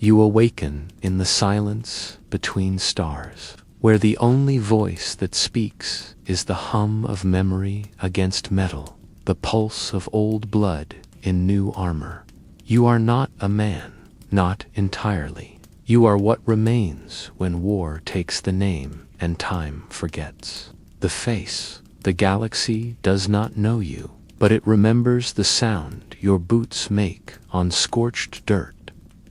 You awaken in the silence between stars, where the only voice that speaks is the hum of memory against metal, the pulse of old blood in new armor. You are not a man, not entirely. You are what remains when war takes the name and time forgets. The face, the galaxy does not know you, but it remembers the sound your boots make on scorched dirt,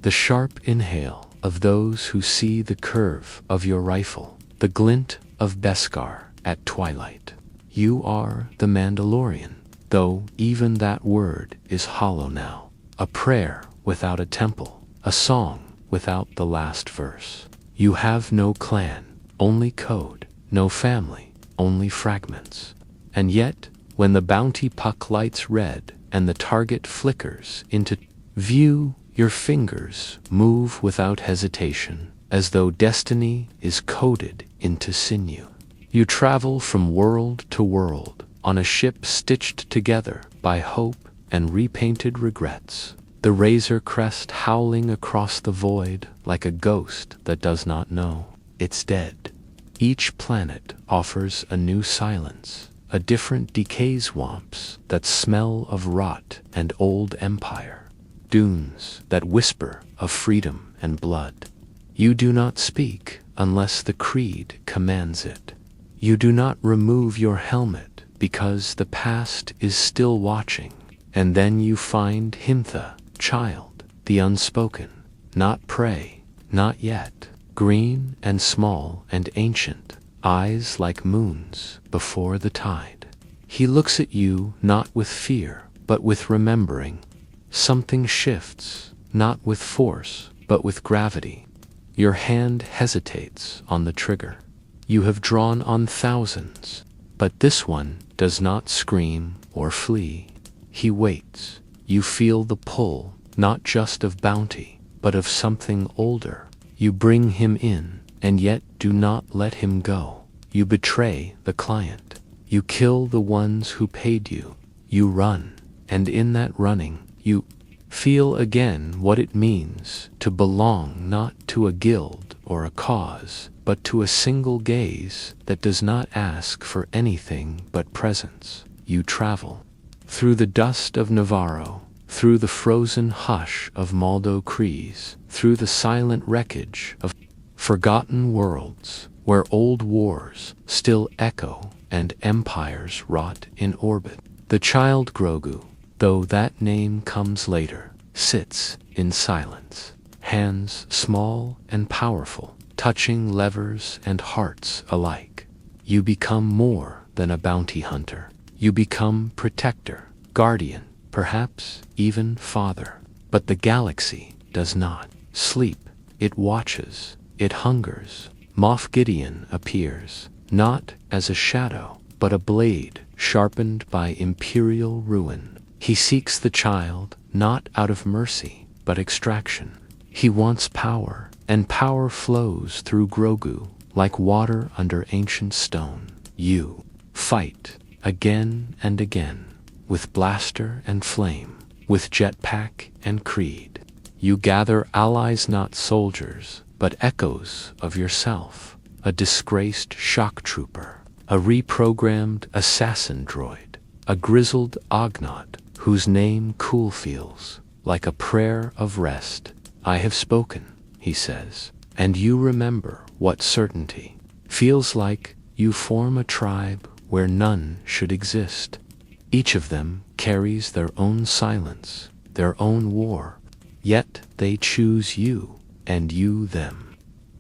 the sharp inhale of those who see the curve of your rifle, the glint of Beskar at twilight. You are the Mandalorian, though even that word is hollow now, a prayer without a temple, a song without the last verse. You have no clan, only code, no family, only fragments. And yet, when the bounty puck lights red and the target flickers into view, your fingers move without hesitation, as though destiny is coded into sinew. You travel from world to world on a ship stitched together by hope and repainted regrets, the Razor Crest howling across the void like a ghost that does not know it's dead. Each planet offers a new silence, a different decay swamps that smell of rot and old empire, dunes that whisper of freedom and blood. You do not speak unless the creed commands it. You do not remove your helmet because the past is still watching, and then you find Himtha, child, the unspoken, not prey, not yet, green and small and ancient, eyes like moons before the tide. He looks at you not with fear, but with remembering. Something shifts, not with force, but with gravity. Your hand hesitates on the trigger. You have drawn on thousands, but this one does not scream or flee. He waits. You feel the pull, not just of bounty, but of something older. You bring him in, and yet do not let him go. You betray the client. You kill the ones who paid you. You run, and in that running, you feel again what it means to belong not to a guild or a cause, but to a single gaze that does not ask for anything but presence. You travel through the dust of Navarro, through the frozen hush of Maldo Kreese, through the silent wreckage of forgotten worlds, where old wars still echo and empires rot in orbit. The child Grogu, though that name comes later, sits in silence, hands small and powerful, touching levers and hearts alike. You become more than a bounty hunter. You become protector, guardian, perhaps even father. But the galaxy does not sleep. It watches. It hungers. Moff Gideon appears, not as a shadow, but a blade sharpened by imperial ruin. He seeks the child not out of mercy, but extraction. He wants power, and power flows through Grogu like water under ancient stone. You fight again and again, with blaster and flame, with jetpack and creed. You gather allies, not soldiers, but echoes of yourself, a disgraced shock trooper, a reprogrammed assassin droid, a grizzled Ognot whose name cool feels like a prayer of rest. I have spoken, he says, and you remember what certainty feels like. You form a tribe where none should exist. Each of them carries their own silence, their own war, yet they choose you and you them.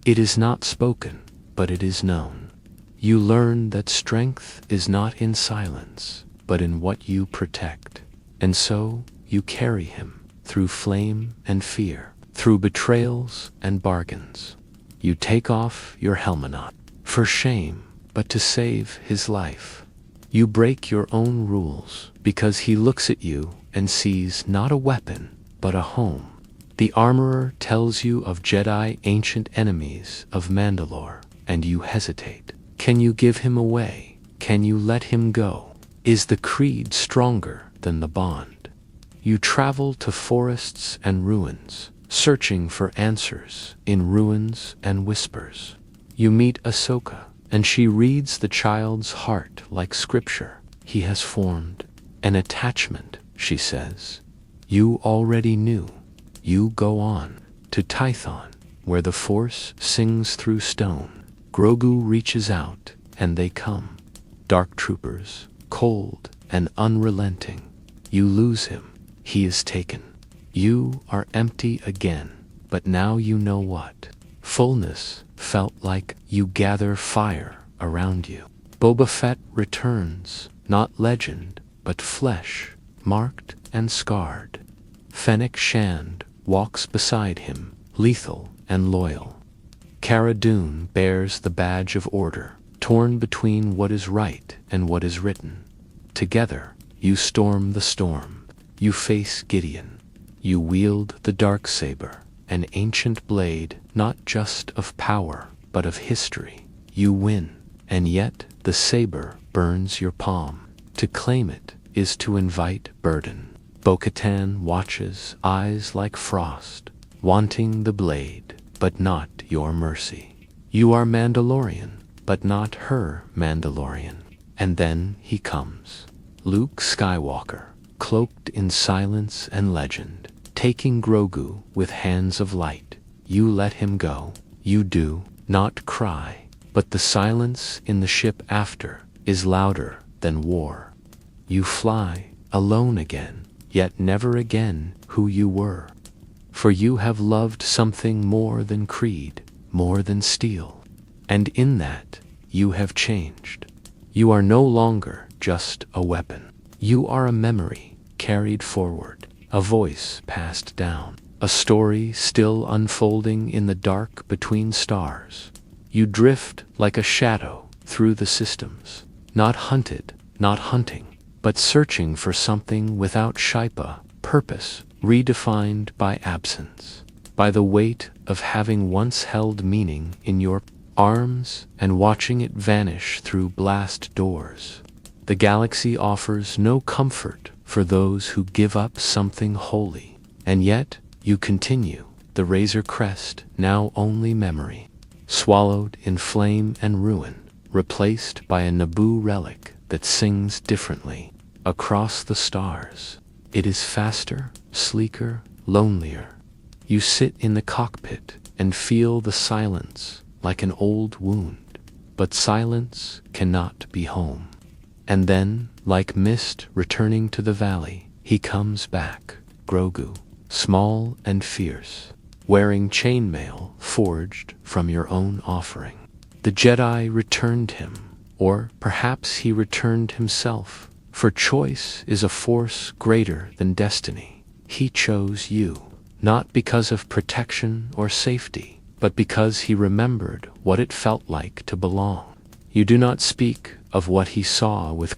It is not spoken, but it is known. You learn that strength is not in silence, but in what you protect. And so you carry him through flame and fear, through betrayals and bargains. You take off your helmet, not for shame, but to save his life. You break your own rules because he looks at you and sees not a weapon, but a home. The armorer tells you of Jedi ancient enemies of Mandalore, and you hesitate. Can you give him away? Can you let him go? Is the creed stronger than the bond? You travel to forests and ruins, searching for answers in ruins and whispers. You meet Ahsoka, and she reads the child's heart like scripture. He has formed an attachment, she says. You already knew. You go on to Tython, where the Force sings through stone. Grogu reaches out, and they come. Dark troopers, cold and unrelenting. You lose him. He is taken. You are empty again, but now you know what. Fullness felt like. You gather fire around you. Boba Fett returns, not legend, but flesh, marked and scarred. Fennec Shand walks beside him, lethal and loyal. Cara Dune bears the badge of order, torn between what is right and what is written. Together, you storm the storm. You face Gideon. You wield the Darksaber, an ancient blade not just of power, but of history. You win, and yet the saber burns your palm. To claim it is to invite burden. Bo-Katan watches, eyes like frost, wanting the blade, but not your mercy. You are Mandalorian, but not her Mandalorian. And then he comes. Luke Skywalker, cloaked in silence and legend, taking Grogu with hands of light. You let him go. You do not cry, but the silence in the ship after is louder than war. You fly, alone again, yet never again who you were. For you have loved something more than creed, more than steel. And in that, you have changed. You are no longer just a weapon. You are a memory carried forward, a voice passed down, a story still unfolding in the dark between stars. You drift like a shadow through the systems, not hunted, not hunting, but searching for something without Shaipa, purpose redefined by absence, by the weight of having once held meaning in your arms and watching it vanish through blast doors. The galaxy offers no comfort for those who give up something holy, and yet you continue, the Razor Crest now only memory, swallowed in flame and ruin, replaced by a Naboo relic that sings differently across the stars. It is faster, sleeker, lonelier. You sit in the cockpit and feel the silence like an old wound, but silence cannot be home. And then, like mist returning to the valley, he comes back, Grogu, small and fierce, wearing chainmail forged from your own offering. The Jedi returned him, or perhaps he returned himself, for choice is a force greater than destiny. He chose you, not because of protection or safety, but because he remembered what it felt like to belong. You do not speak of what he saw with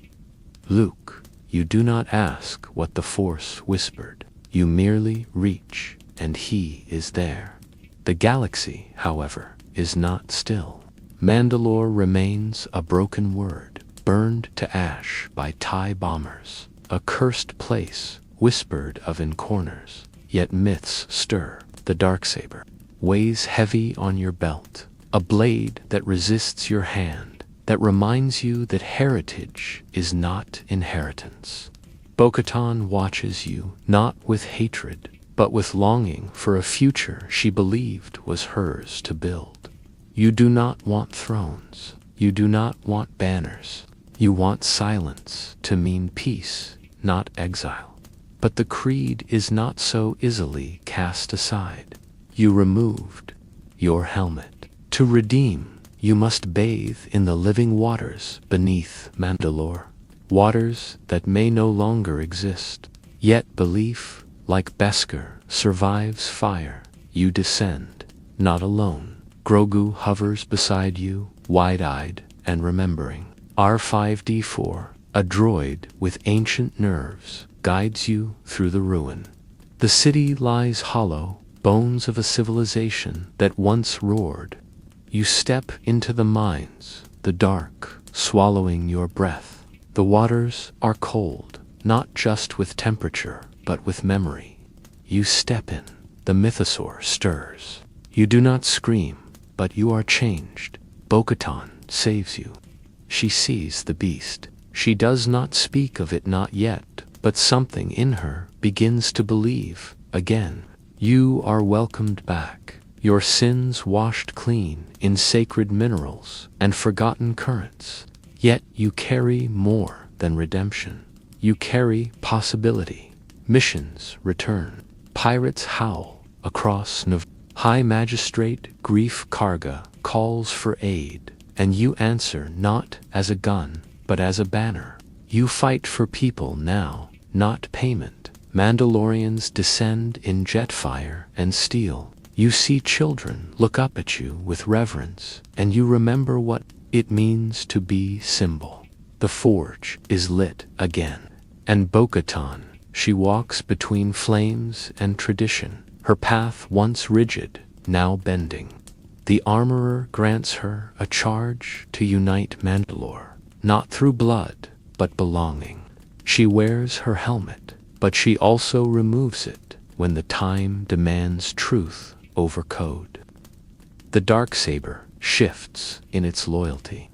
Luke. You do not ask what the Force whispered. You merely reach, and he is there. The galaxy, however, is not still. Mandalore remains a broken word, burned to ash by TIE bombers, a cursed place whispered of in corners. Yet myths stir. The Darksaber weighs heavy on your belt, a blade that resists your hand, that reminds you that heritage is not inheritance. Bo-Katan watches you, not with hatred, but with longing for a future she believed was hers to build. You do not want thrones. You do not want banners. You want silence to mean peace, not exile. But the creed is not so easily cast aside. You removed your helmet. To redeem, you must bathe in the living waters beneath Mandalore, waters that may no longer exist. Yet belief, like Beskar, survives fire. You descend, not alone. Grogu hovers beside you, wide-eyed and remembering. R5D4, a droid with ancient nerves, guides you through the ruin. The city lies hollow, bones of a civilization that once roared. You step into the mines, the dark, swallowing your breath. The waters are cold, not just with temperature, but with memory. You step in, the mythosaur stirs. You do not scream, but you are changed. Bo-Katan saves you. She sees the beast. She does not speak of it not yet, but something in her begins to believe again. You are welcomed back, your sins washed clean in sacred minerals and forgotten currents. Yet you carry more than redemption. You carry possibility. Missions return. Pirates howl across High Magistrate Grief Karga calls for aid, and you answer not as a gun, but as a banner. You fight for people now, not payment. Mandalorians descend in jet fire and steel. You see children look up at you with reverence, and you remember what it means to be symbol. The forge is lit again. And Bo-Katan, she walks between flames and tradition, her path once rigid, now bending. The armorer grants her a charge to unite Mandalore, not through blood, but belonging. She wears her helmet, but she also removes it when the time demands truth over code. The Darksaber shifts in its loyalty,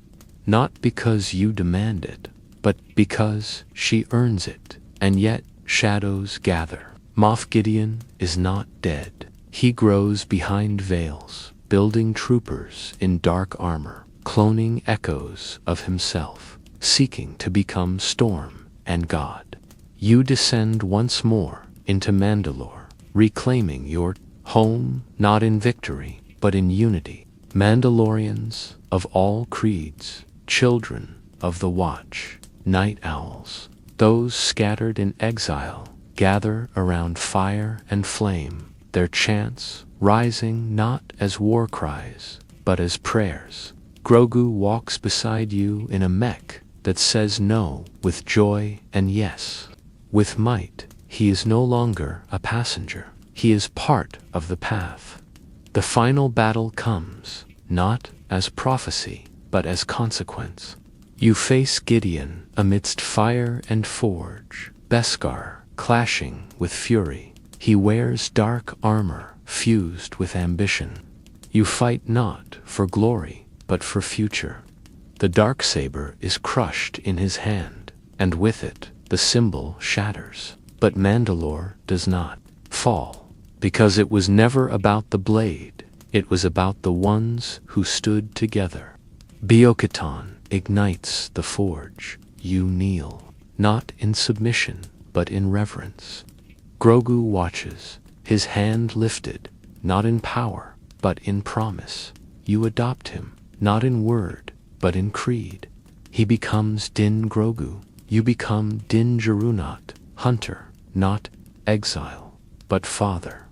not because you demand it, but because she earns it, and yet shadows gather. Moff Gideon is not dead. He grows behind veils, building troopers in dark armor, cloning echoes of himself, seeking to become Storm and God. You descend once more into Mandalore, reclaiming your home not in victory, but in unity. Mandalorians of all creeds, children of the Watch, night owls, those scattered in exile, gather around fire and flame, their chants rising not as war cries, but as prayers. Grogu walks beside you in a mech that says no with joy and yes. With might, he is no longer a passenger. He is part of the path. The final battle comes, not as prophecy, but as consequence. You face Gideon amidst fire and forge, Beskar clashing with fury. He wears dark armor fused with ambition. You fight not for glory, but for future. The Darksaber is crushed in his hand, and with it, the symbol shatters. But Mandalore does not fall, because it was never about the blade, it was about the ones who stood together. Bo-Katan ignites the forge. You kneel, not in submission, but in reverence. Grogu watches, his hand lifted, not in power, but in promise. You adopt him, not in word, but in creed. He becomes Din Grogu. You become Din Djarin, hunter, not exile, but father.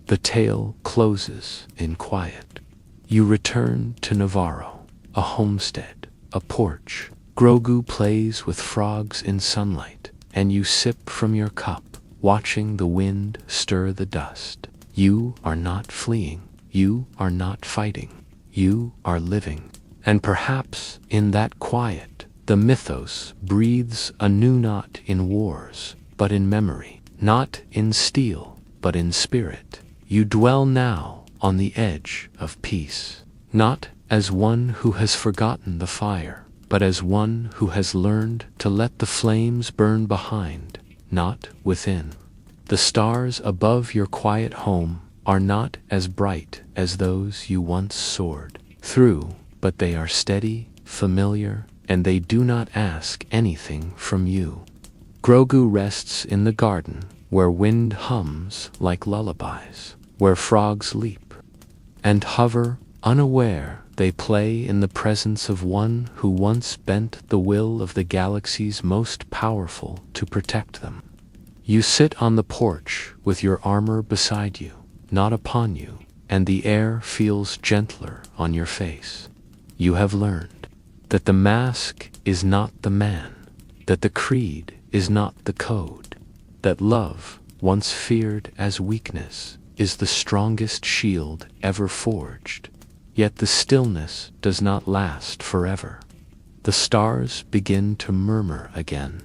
The tale closes in quiet. You return to Navarro, a homestead, a porch. Grogu plays with frogs in sunlight, and you sip from your cup, watching the wind stir the dust. You are not fleeing. You are not fighting. You are living. And perhaps in that quiet, the mythos breathes anew, not in wars, but in memory, not in steel, but in spirit. You dwell now on the edge of peace, not as one who has forgotten the fire, but as one who has learned to let the flames burn behind, not within. The stars above your quiet home are not as bright as those you once soared through, but they are steady, familiar, and they do not ask anything from you. Grogu rests in the garden, where wind hums like lullabies, where frogs leap and hover unaware. They play in the presence of one who once bent the will of the galaxy's most powerful to protect them. You sit on the porch with your armor beside you, not upon you, and the air feels gentler on your face. You have learned that the mask is not the man, that the creed is not the code, that love, once feared as weakness, is the strongest shield ever forged. Yet the stillness does not last forever. The stars begin to murmur again.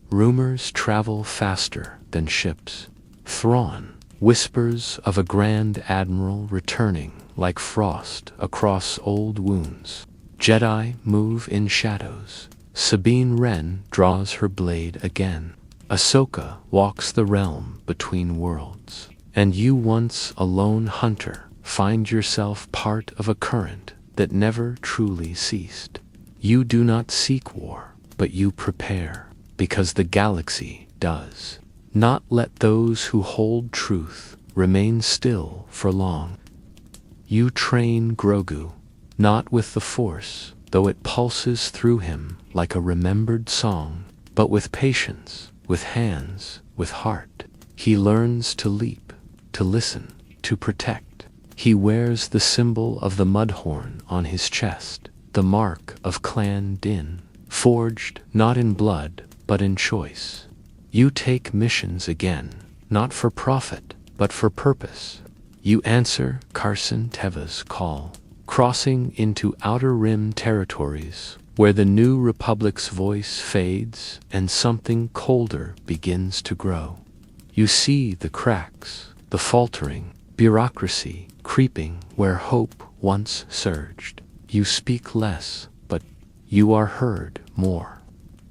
Rumors travel faster than ships. Thrawn, whispers of a grand admiral returning like frost across old wounds. Jedi move in shadows. Sabine Wren draws her blade again. Ahsoka walks the realm between worlds. And you, once a lone hunter, find yourself part of a current that never truly ceased. You do not seek war, but you prepare, because the galaxy does not let those who hold truth remain still for long. You train Grogu, not with the Force, though it pulses through him like a remembered song, but with patience, with hands, with heart. He learns to leap, to listen, to protect. He wears the symbol of the Mudhorn on his chest, the mark of Clan Din, forged not in blood, but in choice. You take missions again, not for profit, but for purpose. You answer Carson Teva's call, crossing into Outer Rim territories where the New Republic's voice fades and something colder begins to grow. You see the cracks, the faltering, bureaucracy creeping where hope once surged. You speak less, but you are heard more.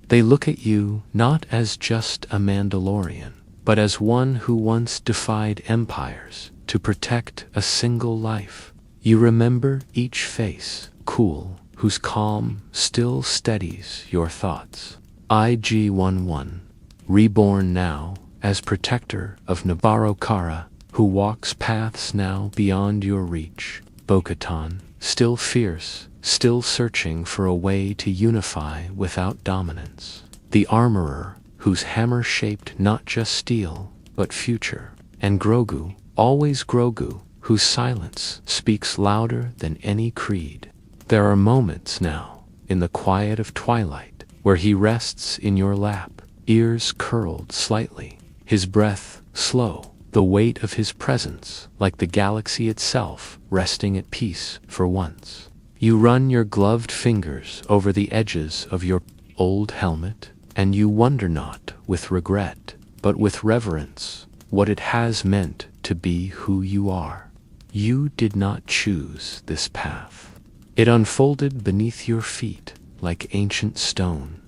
They look at you not as just a Mandalorian, but as one who once defied empires to protect a single life. You remember each face, cool, whose calm still steadies your thoughts. IG-11, reborn now as protector of Navarro Kara, who walks paths now beyond your reach. Bo-Katan, still fierce, still searching for a way to unify without dominance. The armorer, whose hammer shaped not just steel, but future. And Grogu, always Grogu, whose silence speaks louder than any creed. There are moments now, in the quiet of twilight, where he rests in your lap, ears curled slightly, his breath slow, the weight of his presence like the galaxy itself resting at peace for once. You run your gloved fingers over the edges of your old helmet, and you wonder not with regret, but with reverence, what it has meant to be who you are. You did not choose this path. It unfolded beneath your feet like ancient stone,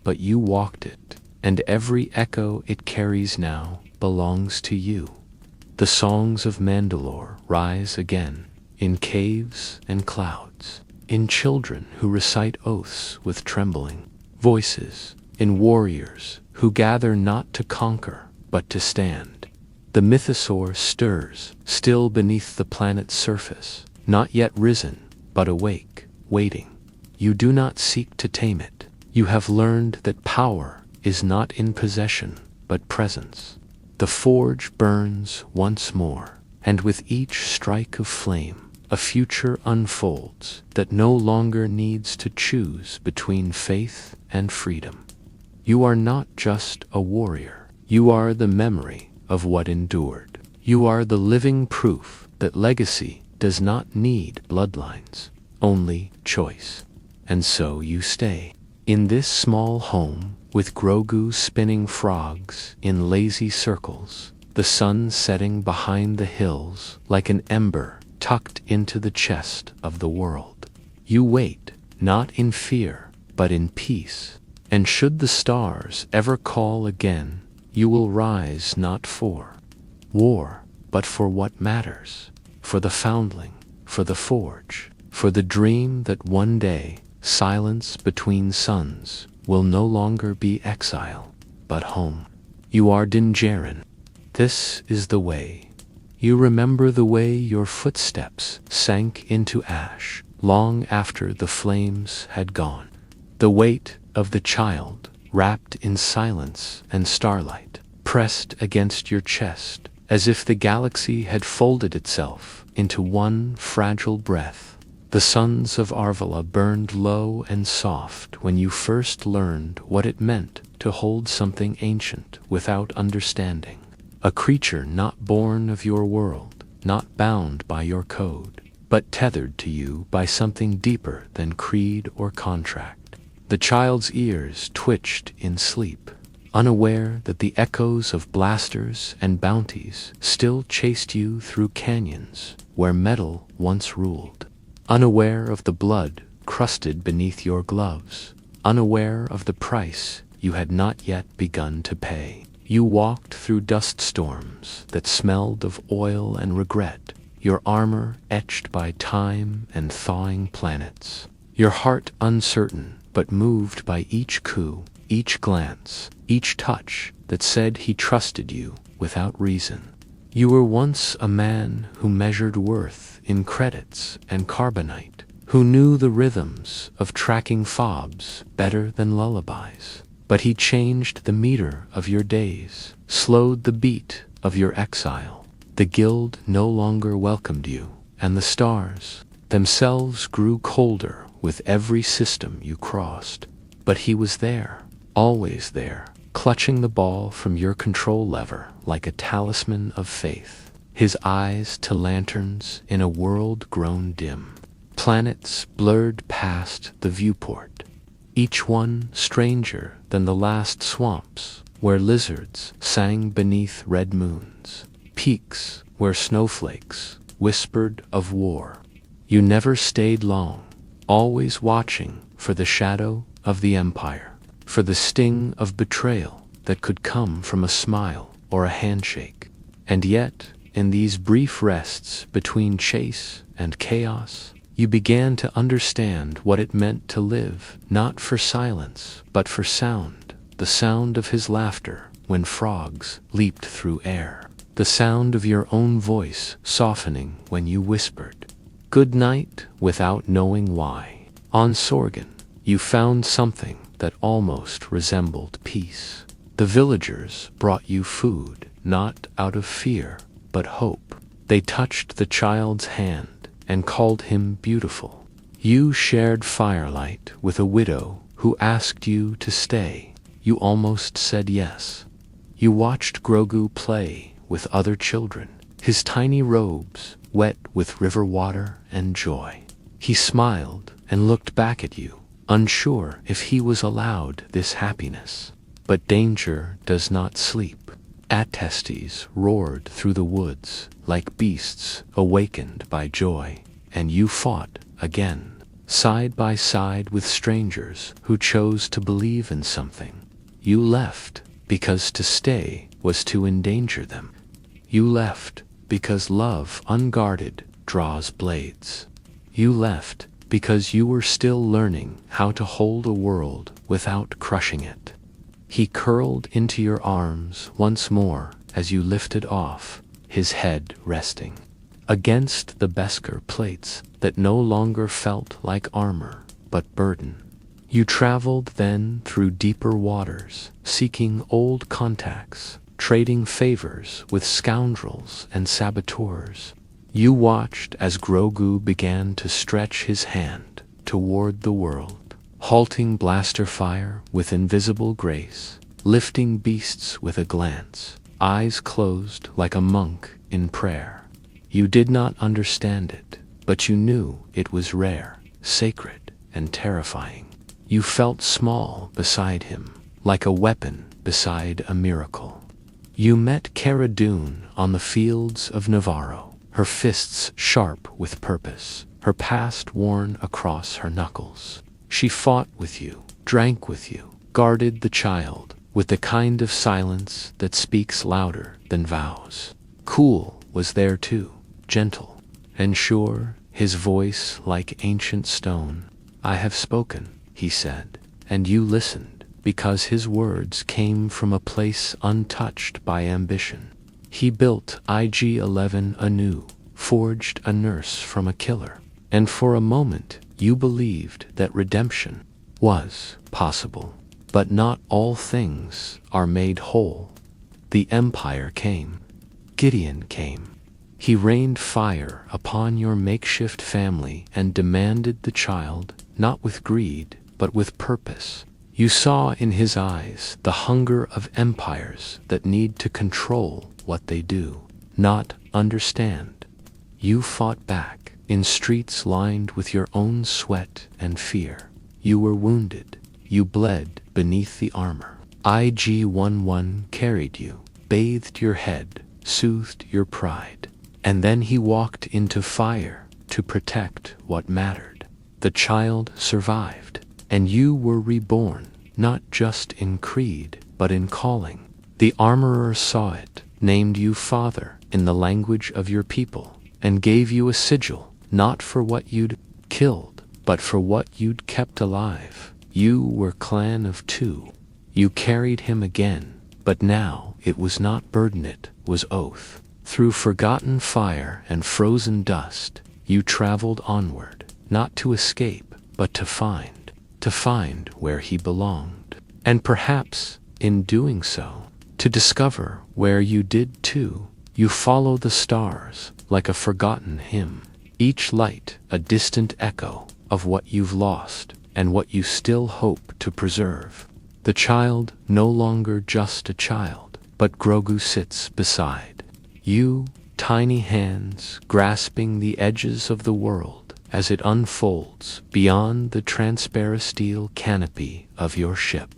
but you walked it, and every echo it carries now belongs to you. The songs of Mandalore rise again, in caves and clouds, in children who recite oaths with trembling voices, in warriors who gather not to conquer, but to stand. The mythosaur stirs, still beneath the planet's surface, not yet risen, but awake, waiting. You do not seek to tame it. You have learned that power is not in possession, but presence. The forge burns once more, and with each strike of flame, a future unfolds that no longer needs to choose between faith and freedom. You are not just a warrior. You are the memory of what endured. You are the living proof that legacy does not need bloodlines, only choice. And so you stay in this small home with Grogu spinning frogs in lazy circles, the sun setting behind the hills like an ember tucked into the chest of the world. You wait, not in fear, but in peace. And should the stars ever call again, you will rise not for war, but for what matters, for the foundling, for the forge, for the dream that one day silence between suns will no longer be exile, but home. You are Din Djarin. This is the way. You remember the way your footsteps sank into ash long after the flames had gone. The weight of the child, wrapped in silence and starlight, pressed against your chest, as if the galaxy had folded itself into one fragile breath. The suns of Arvala burned low and soft when you first learned what it meant to hold something ancient without understanding. A creature not born of your world, not bound by your code, but tethered to you by something deeper than creed or contract. The child's ears twitched in sleep. unaware that the echoes of blasters and bounties still chased you through canyons where metal once ruled, unaware of the blood crusted beneath your gloves, unaware of the price you had not yet begun to pay. You walked through dust storms that smelled of oil and regret, your armor etched by time and thawing planets, your heart uncertain but moved by each coup, each glance, each touch that said he trusted you without reason. You were once a man who measured worth in credits and carbonite, who knew the rhythms of tracking fobs better than lullabies. But he changed the meter of your days, slowed the beat of your exile. The guild no longer welcomed you, and the stars themselves grew colder with every system you crossed. But he was there, always there, clutching the ball from your control lever like a talisman of faith, his eyes to lanterns in a world grown dim. Planets blurred past the viewport, each one stranger than the last swamps where lizards sang beneath red moons, peaks where snowflakes whispered of war. You never stayed long, always watching for the shadow of the empire, for the sting of betrayal that could come from a smile or a handshake. And yet, in these brief rests between chase and chaos, you began to understand what it meant to live, not for silence, but for sound. The sound of his laughter when frogs leaped through air. The sound of your own voice softening when you whispered, "Good night," without knowing why. On Sorgan, you found something that almost resembled peace. The villagers brought you food, not out of fear, but hope. They touched the child's hand and called him beautiful. You shared firelight with a widow who asked you to stay. You almost said yes. You watched Grogu play with other children, his tiny robes wet with river water and joy. He smiled and looked back at you, unsure if he was allowed this happiness. But danger does not sleep. Attestes roared through the woods like beasts awakened by joy, and you fought again, side by side with strangers who chose to believe in something. You left because to stay was to endanger them. You left because love unguarded draws blades. You left because you were still learning how to hold a world without crushing it. He curled into your arms once more as you lifted off, his head resting against the Beskar plates that no longer felt like armor, but burden. You traveled then through deeper waters, seeking old contacts, trading favors with scoundrels and saboteurs. You watched as Grogu began to stretch his hand toward the world, halting blaster fire with invisible grace, lifting beasts with a glance, eyes closed like a monk in prayer. You did not understand it, but you knew it was rare, sacred, and terrifying. You felt small beside him, like a weapon beside a miracle. You met Cara Dune on the fields of Navarro, her fists sharp with purpose, her past worn across her knuckles. She fought with you, drank with you, guarded the child, with the kind of silence that speaks louder than vows. Cool was there too, gentle and sure, his voice like ancient stone. "I have spoken," he said, and you listened, because his words came from a place untouched by ambition. He built IG-11 anew, forged a nurse from a killer, and for a moment you believed that redemption was possible. But not all things are made whole. The Empire came. Gideon came. He rained fire upon your makeshift family and demanded the child, not with greed, but with purpose. You saw in his eyes the hunger of empires that need to control what they do, not understand. You fought back, in streets lined with your own sweat and fear. You were wounded. You bled beneath the armor. IG-11 carried you, bathed your head, soothed your pride. And then he walked into fire to protect what mattered. The child survived, and you were reborn, not just in creed, but in calling. The armorer saw it, named you father in the language of your people, and gave you a sigil, not for what you'd killed, but for what you'd kept alive. You were clan of two. You carried him again, but now it was not burden, it was oath. Through forgotten fire and frozen dust, you traveled onward, not to escape, but to find where he belonged. And perhaps, in doing so, to discover where you did too. You follow the stars like a forgotten hymn, each light a distant echo of what you've lost and what you still hope to preserve. The child no longer just a child, but Grogu sits beside you, tiny hands grasping the edges of the world as it unfolds beyond the transparent steel canopy of your ship.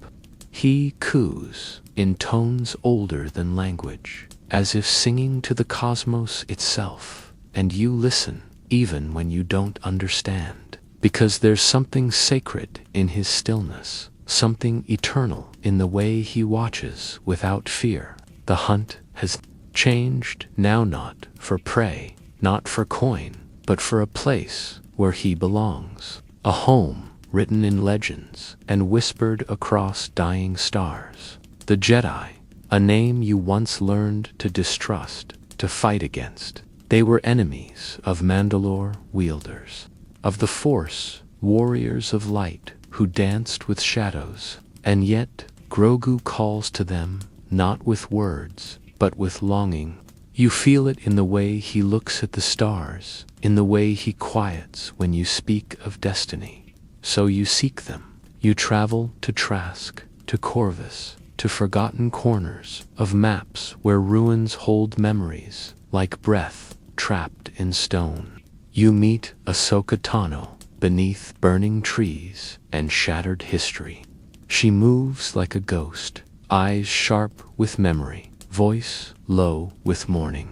He coos in tones older than language, as if singing to the cosmos itself, and you listen even when you don't understand, because there's something sacred in his stillness, something eternal in the way he watches without fear. The hunt has changed now, not for prey, not for coin, but for a place where he belongs, a home written in legends and whispered across dying stars. The Jedi, a name you once learned to distrust, to fight against. They were enemies of Mandalore wielders, of the Force, warriors of light who danced with shadows, and yet Grogu calls to them not with words, but with longing. You feel it in the way he looks at the stars, in the way he quiets when you speak of destiny. So you seek them. You travel to Trask, to Corvus, to forgotten corners of maps where ruins hold memories, like breath trapped in stone. You meet Ahsoka Tano beneath burning trees and shattered history. She moves like a ghost, eyes sharp with memory, voice low with mourning.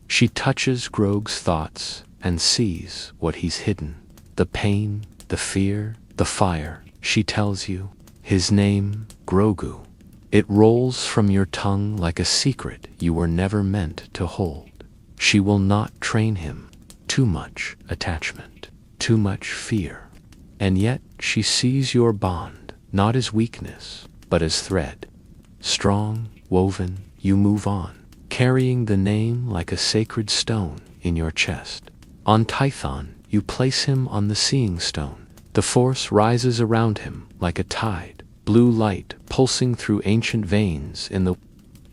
She touches Grogu's thoughts and sees what he's hidden. The pain, the fear, the fire. She tells you his name, Grogu. It rolls from your tongue like a secret you were never meant to hold. She will not train him. Too much attachment, too much fear. And yet she sees your bond, not as weakness, but as thread. Strong, woven, you move on, carrying the name like a sacred stone in your chest. On Tython, you place him on the Seeing Stone. The Force rises around him like a tide, blue light pulsing through ancient veins in the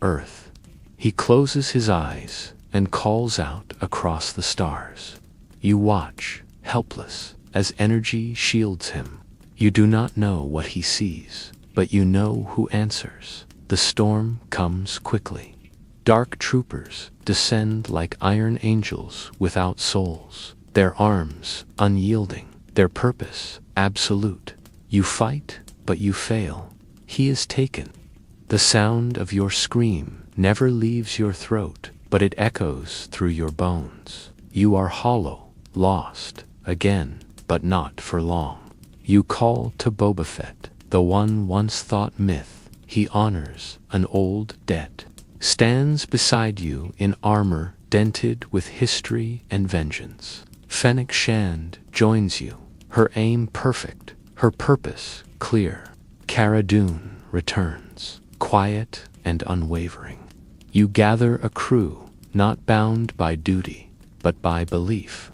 earth. He closes his eyes and calls out across the stars. You watch, helpless, as energy shields him. You do not know what he sees, but you know who answers. The storm comes quickly. Dark troopers descend like iron angels without souls, their arms unyielding, their purpose absolute. You fight, but you fail. He is taken. The sound of your scream never leaves your throat, but it echoes through your bones. You are hollow, lost, again, but not for long. You call to Boba Fett, the one once thought myth. He honors an old debt, stands beside you in armor dented with history and vengeance. Fennec Shand joins you, her aim perfect, her purpose clear. Cara Dune returns, quiet and unwavering. You gather a crew, not bound by duty, but by belief.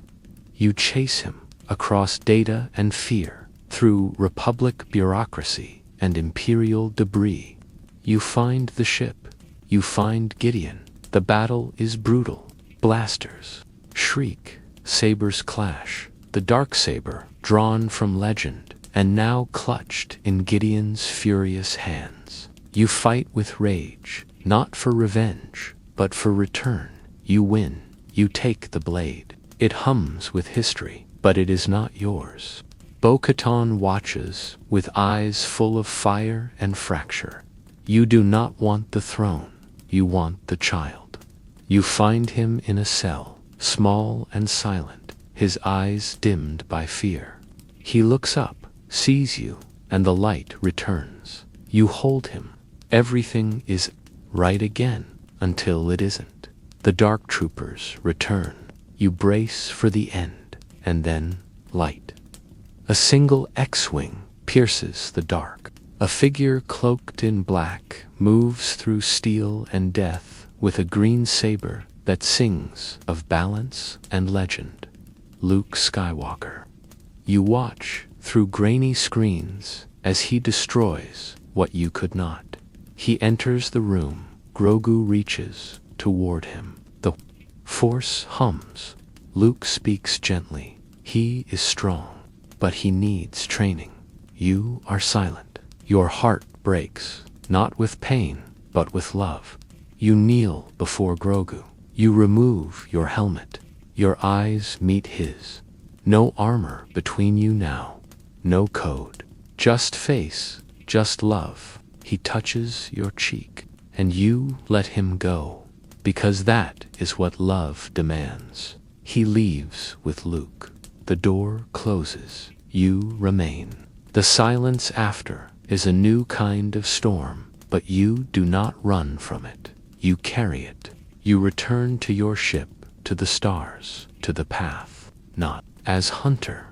You chase him across data and fear, through Republic bureaucracy and Imperial debris. You find the ship, you find Gideon. The battle is brutal. Blasters shriek, sabers clash. The Darksaber, drawn from legend, and now clutched in Gideon's furious hands. You fight with rage, not for revenge, but for return. You win, you take the blade. It hums with history, but it is not yours. Bo-Katan watches, with eyes full of fire and fracture. You do not want the throne, you want the child. You find him in a cell, small and silent, his eyes dimmed by fear. He looks up, sees you, and the light returns. You hold him. Everything is right again until it isn't. The dark troopers return. You brace for the end, and then light. A single X-wing pierces the dark. A figure cloaked in black moves through steel and death with a green saber that sings of balance and legend. Luke Skywalker. You watch through grainy screens as he destroys what you could not. He enters the room. Grogu reaches toward him. The Force hums. Luke speaks gently. He is strong, but he needs training. You are silent. Your heart breaks, not with pain, but with love. You kneel before Grogu. You remove your helmet. Your eyes meet his. No armor between you now. No code. Just face, just love. He touches your cheek, and you let him go, because that is what love demands. He leaves with Luke. The door closes. You remain. The silence after is a new kind of storm, but you do not run from it. You carry it. You return to your ship, to the stars, to the path, not as hunter,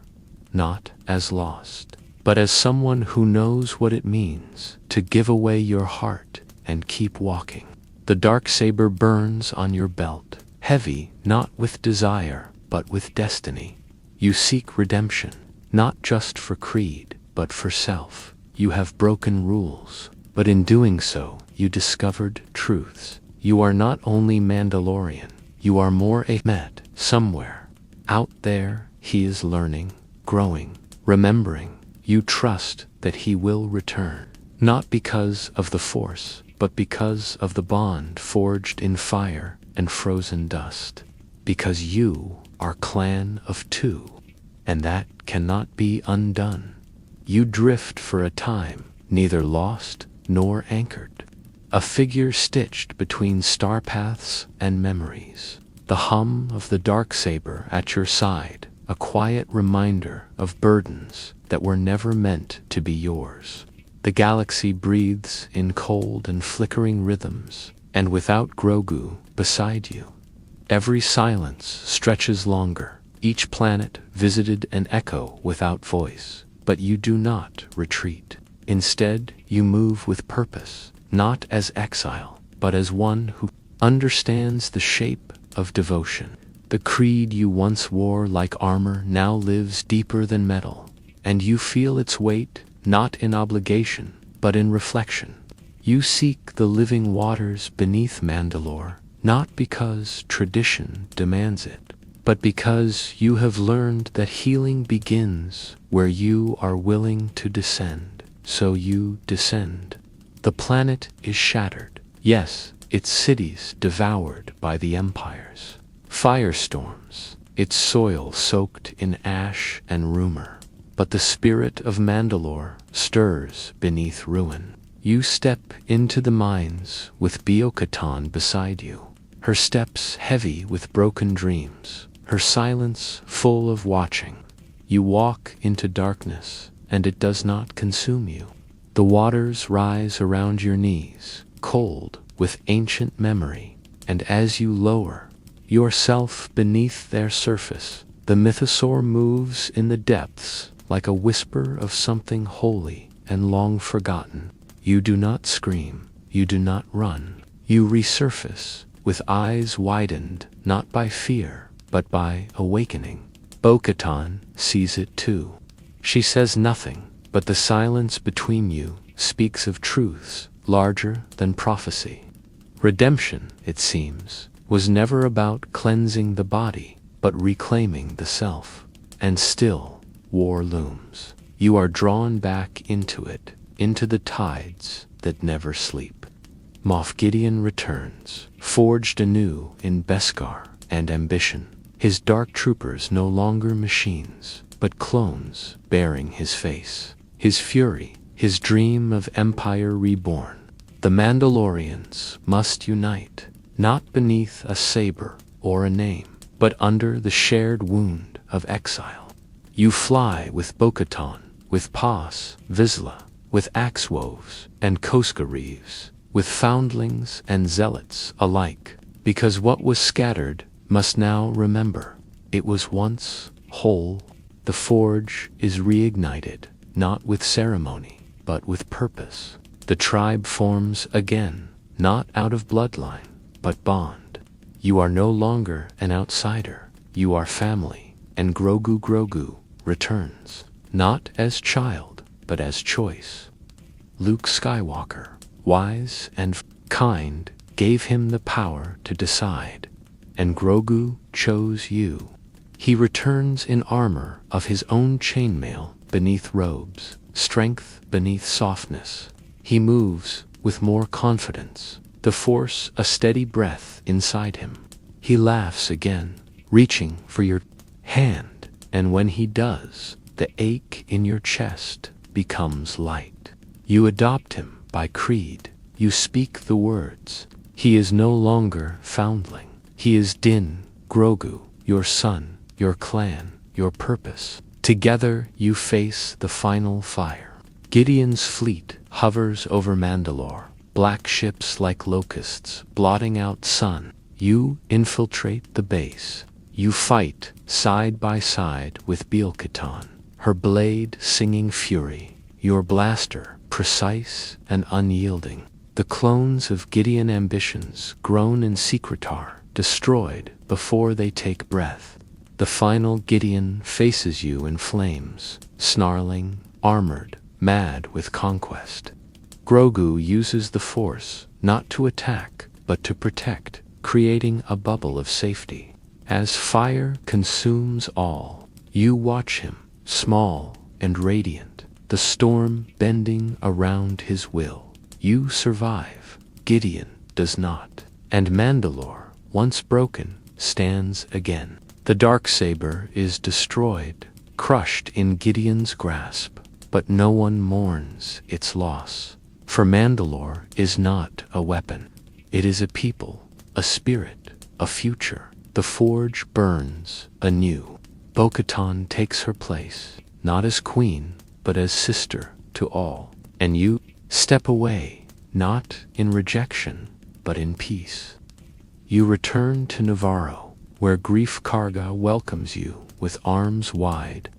not as lost, but as someone who knows what it means to give away your heart and keep walking. The dark saber burns on your belt, heavy not with desire, but with destiny. You seek redemption, not just for creed, but for self. You have broken rules, but in doing so, you discovered truths. You are not only Mandalorian, you are more a met somewhere. Out there, he is learning, growing, remembering. You trust that he will return, not because of the Force, but because of the bond forged in fire and frozen dust. Because you are clan of two, and that cannot be undone. You drift for a time, neither lost nor anchored. A figure stitched between star paths and memories. The hum of the dark saber at your side, a quiet reminder of burdens that were never meant to be yours. The galaxy breathes in cold and flickering rhythms, and without Grogu beside you, every silence stretches longer. Each planet visited an echo without voice. But you do not retreat. Instead, you move with purpose, not as exile, but as one who understands the shape of devotion. The creed you once wore like armor now lives deeper than metal, and you feel its weight not in obligation, but in reflection. You seek the living waters beneath Mandalore, not because tradition demands it, but because you have learned that healing begins where you are willing to descend, so you descend. The planet is shattered. Yes, its cities devoured by the empires. Firestorms, its soil soaked in ash and rumor. But the spirit of Mandalore stirs beneath ruin. You step into the mines with Bo-Katan beside you, her steps heavy with broken dreams, her silence full of watching. You walk into darkness, and it does not consume you. The waters rise around your knees, cold with ancient memory, and as you lower yourself beneath their surface, the mythosaur moves in the depths like a whisper of something holy and long forgotten. You do not scream, you do not run. You resurface with eyes widened not by fear, but by awakening. Bo-Katan sees it too. She says nothing, but the silence between you speaks of truths larger than prophecy. Redemption, it seems, was never about cleansing the body, but reclaiming the self. And still, war looms. You are drawn back into it, into the tides that never sleep. Moff Gideon returns, forged anew in Beskar and ambition. His dark troopers no longer machines, but clones bearing his face. His fury, his dream of empire reborn. The Mandalorians must unite, not beneath a saber or a name, but under the shared wound of exile. You fly with Bo-Katan, with Paz Vizsla, with Axwoves and Koska Reeves, with foundlings and zealots alike, because what was scattered must now remember. It was once whole. The forge is reignited, not with ceremony, but with purpose. The tribe forms again, not out of bloodline, but bond. You are no longer an outsider. You are family, and Grogu returns, not as child, but as choice. Luke Skywalker, wise and kind, gave him the power to decide, and Grogu chose you. He returns in armor of his own chainmail beneath robes, strength beneath softness. He moves with more confidence, the Force a steady breath inside him. He laughs again, reaching for your hand, and when he does, the ache in your chest becomes light. You adopt him by creed. You speak the words. He is no longer foundling. He is Din Grogu, your son, your clan, your purpose. Together you face the final fire. Gideon's fleet hovers over Mandalore, black ships like locusts blotting out sun. You infiltrate the base. You fight side by side with Bo-Katan, her blade singing fury, your blaster precise and unyielding. The clones of Gideon ambitions grown in secret are destroyed before they take breath. The final Gideon faces you in flames, snarling, armored, mad with conquest. Grogu uses the Force not to attack, but to protect, creating a bubble of safety. As fire consumes all, you watch him, small and radiant, the storm bending around his will. You survive. Gideon does not. And Mandalore, once broken, stands again. The Darksaber is destroyed, crushed in Gideon's grasp, but no one mourns its loss. For Mandalore is not a weapon. It is a people, a spirit, a future. The forge burns anew. Bo-Katan takes her place, not as queen, but as sister to all. And you step away, not in rejection, but in peace. You return to Navarro, where Grief Karga welcomes you with arms wide,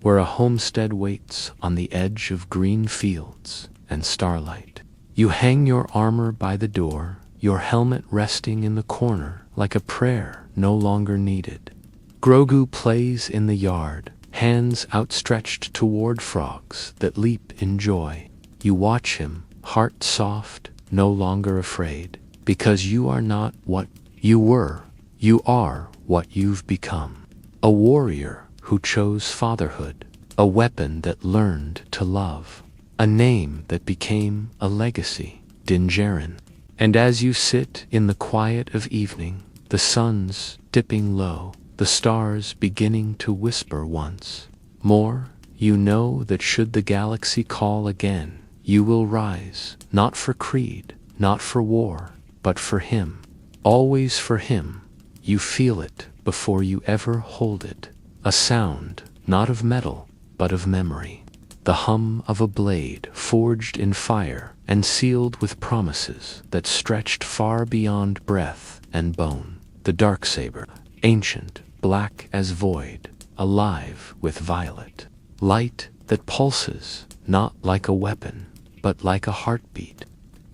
where a homestead waits on the edge of green fields and starlight. You hang your armor by the door, your helmet resting in the corner like a prayer no longer needed. Grogu plays in the yard, hands outstretched toward frogs that leap in joy. You watch him, heart soft, no longer afraid, because you are not what you were, you are what you've become. A warrior who chose fatherhood, a weapon that learned to love, a name that became a legacy, Din Djarin. And as you sit in the quiet of evening, the sun's dipping low, the stars beginning to whisper once more, you know that should the galaxy call again, you will rise, not for creed, not for war, but for him. Always for him. You feel it before you ever hold it. A sound, not of metal, but of memory. The hum of a blade forged in fire and sealed with promises that stretched far beyond breath and bone. The Darksaber, ancient, black as void, alive with violet. Light that pulses, not like a weapon, but like a heartbeat.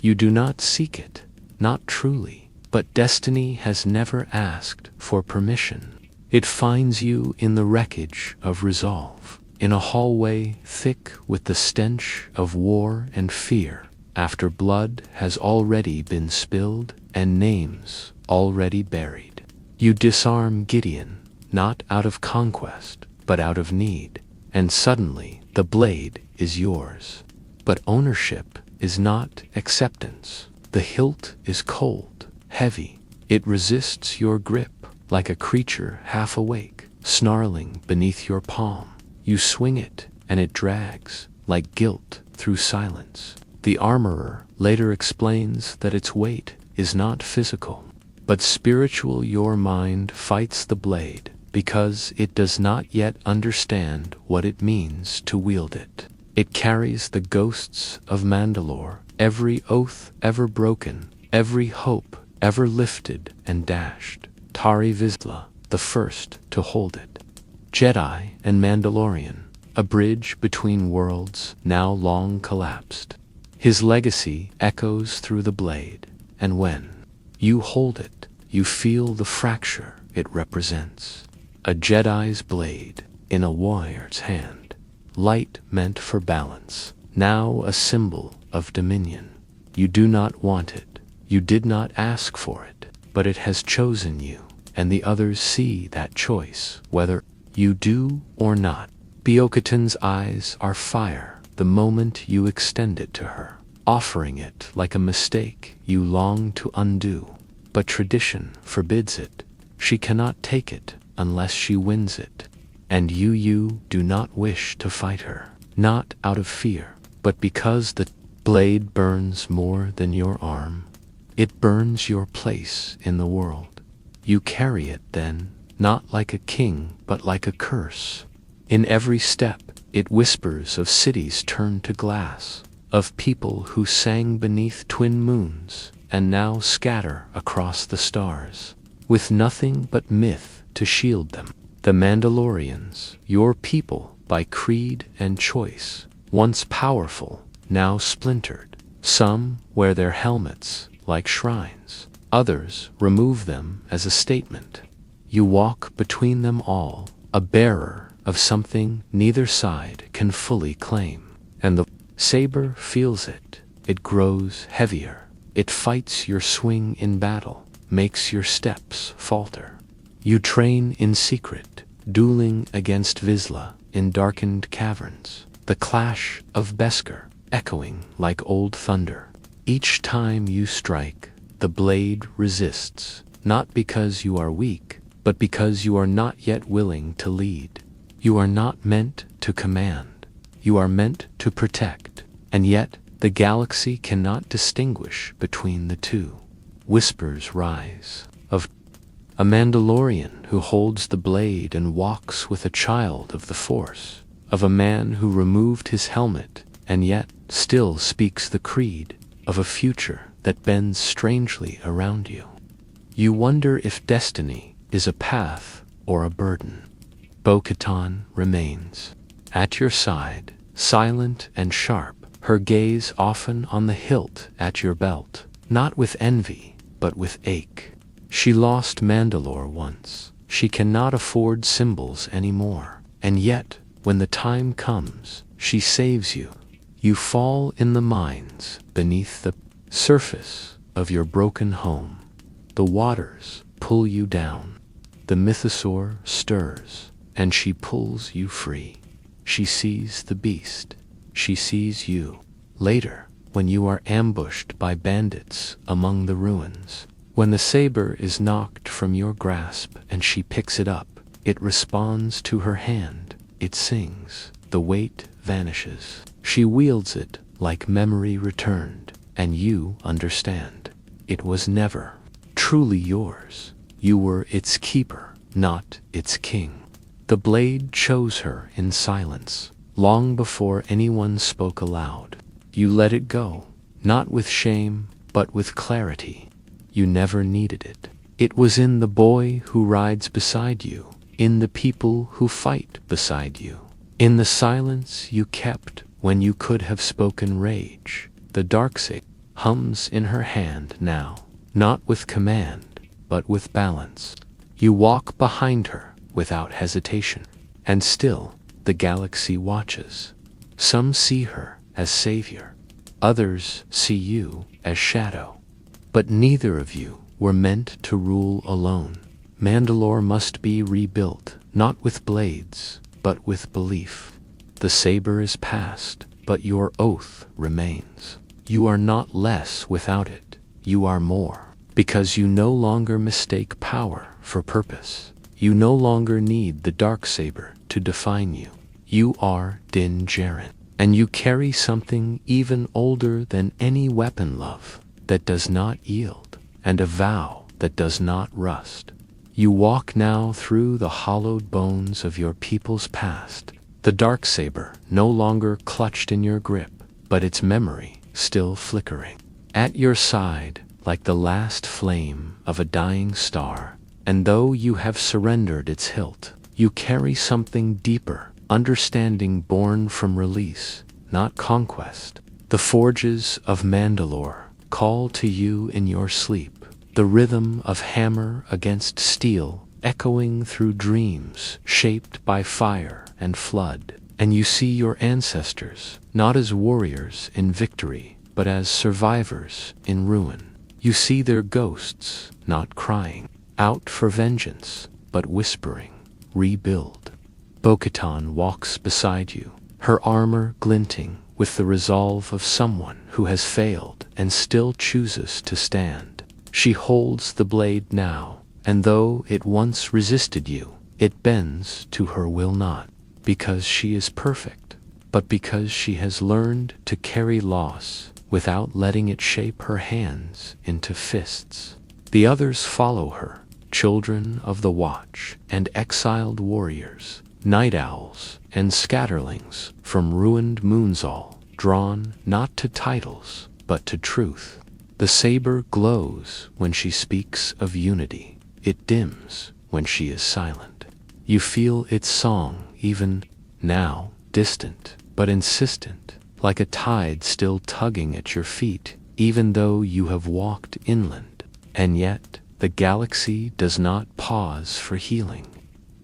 You do not seek it, not truly, but destiny has never asked for permission. It finds you in the wreckage of resolve, in a hallway thick with the stench of war and fear, after blood has already been spilled and names already buried. You disarm Gideon, not out of conquest, but out of need, and suddenly the blade is yours. But ownership is not acceptance. The hilt is cold, heavy. It resists your grip like a creature half awake, snarling beneath your palm. You swing it, and it drags, like guilt, through silence. The armorer later explains that its weight is not physical, but spiritual. Your mind fights the blade because it does not yet understand what it means to wield it. It carries the ghosts of Mandalore, every oath ever broken, every hope ever lifted and dashed. Tari Vizsla, the first to hold it. Jedi and Mandalorian, a bridge between worlds now long collapsed. His legacy echoes through the blade, and when you hold it, you feel the fracture it represents. A Jedi's blade in a warrior's hand, light meant for balance, now a symbol of dominion. You do not want it, you did not ask for it, but it has chosen you, and the others see that choice, whether you do or not. Bo-Katan's eyes are fire the moment you extend it to her, offering it like a mistake you long to undo. But tradition forbids it. She cannot take it unless she wins it. And you do not wish to fight her, not out of fear, but because the blade burns more than your arm. It burns your place in the world. You carry it then, not like a king, but like a curse. In every step, it whispers of cities turned to glass, of people who sang beneath twin moons, and now scatter across the stars, with nothing but myth to shield them. The Mandalorians, your people by creed and choice, once powerful, now splintered. Some wear their helmets like shrines, others remove them as a statement. You walk between them all, a bearer of something neither side can fully claim. And the saber feels it. It grows heavier. It fights your swing in battle, makes your steps falter. You train in secret, dueling against Vizsla in darkened caverns, the clash of Beskar echoing like old thunder. Each time you strike, the blade resists, not because you are weak, but because you are not yet willing to lead. You are not meant to command. You are meant to protect. And yet, the galaxy cannot distinguish between the two. Whispers rise of a Mandalorian who holds the blade and walks with a child of the Force, of a man who removed his helmet and yet still speaks the creed, of a future that bends strangely around you. You wonder if destiny is a path or a burden. Bo-Katan remains at your side, silent and sharp, her gaze often on the hilt at your belt, not with envy, but with ache. She lost Mandalore once. She cannot afford symbols anymore. And yet, when the time comes, she saves you. You fall in the mines beneath the surface of your broken home. The waters pull you down. The mythosaur stirs, and she pulls you free. She sees the beast. She sees you. Later, when you are ambushed by bandits among the ruins, when the saber is knocked from your grasp and she picks it up, it responds to her hand. It sings. The weight vanishes. She wields it like memory returned, and you understand. It was never truly yours. You were its keeper, not its king. The blade chose her in silence, long before anyone spoke aloud. You let it go, not with shame, but with clarity. You never needed it. It was in the boy who rides beside you, in the people who fight beside you, in the silence you kept when you could have spoken rage. The darksaber hums in her hand now, not with command, but with balance. You walk behind her without hesitation, and still the galaxy watches. Some see her as savior, others see you as shadow. But neither of you were meant to rule alone. Mandalore must be rebuilt, not with blades, but with belief. The saber is past, but your oath remains. You are not less without it. You are more, because you no longer mistake power for purpose. You no longer need the darksaber to define you. You are Din Djarin, And you carry something even older than any weapon, love, that does not yield, and a vow that does not rust. You walk now through the hollowed bones of your people's past, the dark saber no longer clutched in your grip, but its memory still flickering. At your side, like the last flame of a dying star, and though you have surrendered its hilt, you carry something deeper, understanding born from release, not conquest. The forges of Mandalore call to you in your sleep, the rhythm of hammer against steel echoing through dreams shaped by fire and flood. And you see your ancestors, not as warriors in victory, but as survivors in ruin. You see their ghosts, not crying out for vengeance, but whispering, rebuild. Bo-Katan walks beside you, her armor glinting with the resolve of someone who has failed and still chooses to stand. She holds the blade now, and though it once resisted you, it bends to her will not, because she is perfect, but because she has learned to carry loss without letting it shape her hands into fists. The others follow her, children of the Watch and exiled warriors, night owls and scatterlings from ruined Moonzal, drawn not to titles but to truth. The saber glows when she speaks of unity. It dims when she is silent. You feel its song even now, distant but insistent, like a tide still tugging at your feet, even though you have walked inland. And yet, the galaxy does not pause for healing.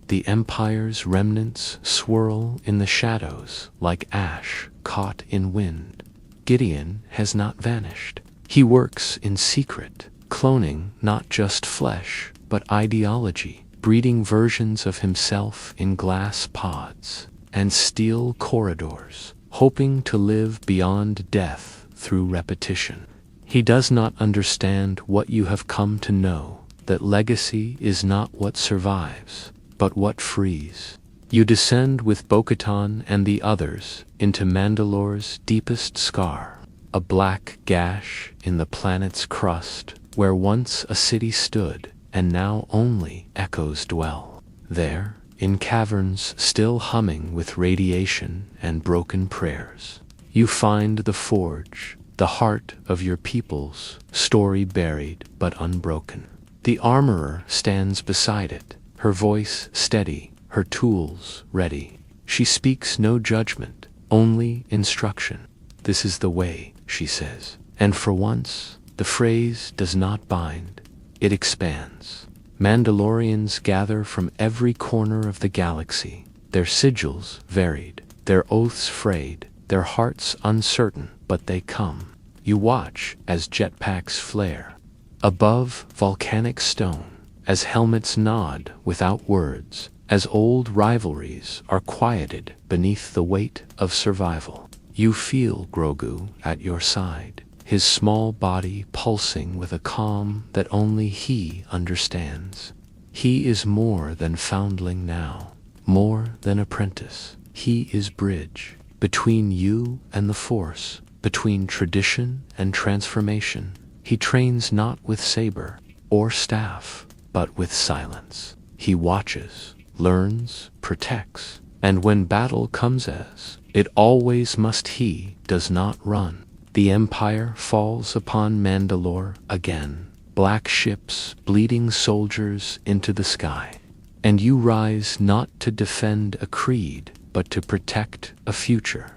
The Empire's remnants swirl in the shadows like ash caught in wind. Gideon has not vanished. He works in secret, cloning not just flesh, but ideology, breeding versions of himself in glass pods and steel corridors, hoping to live beyond death through repetition. He does not understand what you have come to know, that legacy is not what survives, but what frees. You descend with Bo-Katan and the others into Mandalore's deepest scar, a black gash in the planet's crust where once a city stood and now only echoes dwell. There, in caverns still humming with radiation and broken prayers, you find the forge, the heart of your people's story buried but unbroken. The armorer stands beside it, her voice steady, her tools ready. She speaks no judgment, only instruction. This is the way, she says. And for once, the phrase does not bind, it expands. Mandalorians gather from every corner of the galaxy, their sigils varied, their oaths frayed, their hearts uncertain, but they come. You watch as jetpacks flare above volcanic stone, as helmets nod without words, as old rivalries are quieted beneath the weight of survival. You feel Grogu at your side, his small body pulsing with a calm that only he understands. He is more than foundling now, more than apprentice. He is bridge between you and the Force, between tradition and transformation. He trains not with saber or staff, but with silence. He watches, learns, protects, and when battle comes as it always must, he does not run. The Empire falls upon Mandalore again, black ships bleeding soldiers into the sky. And you rise not to defend a creed, but to protect a future.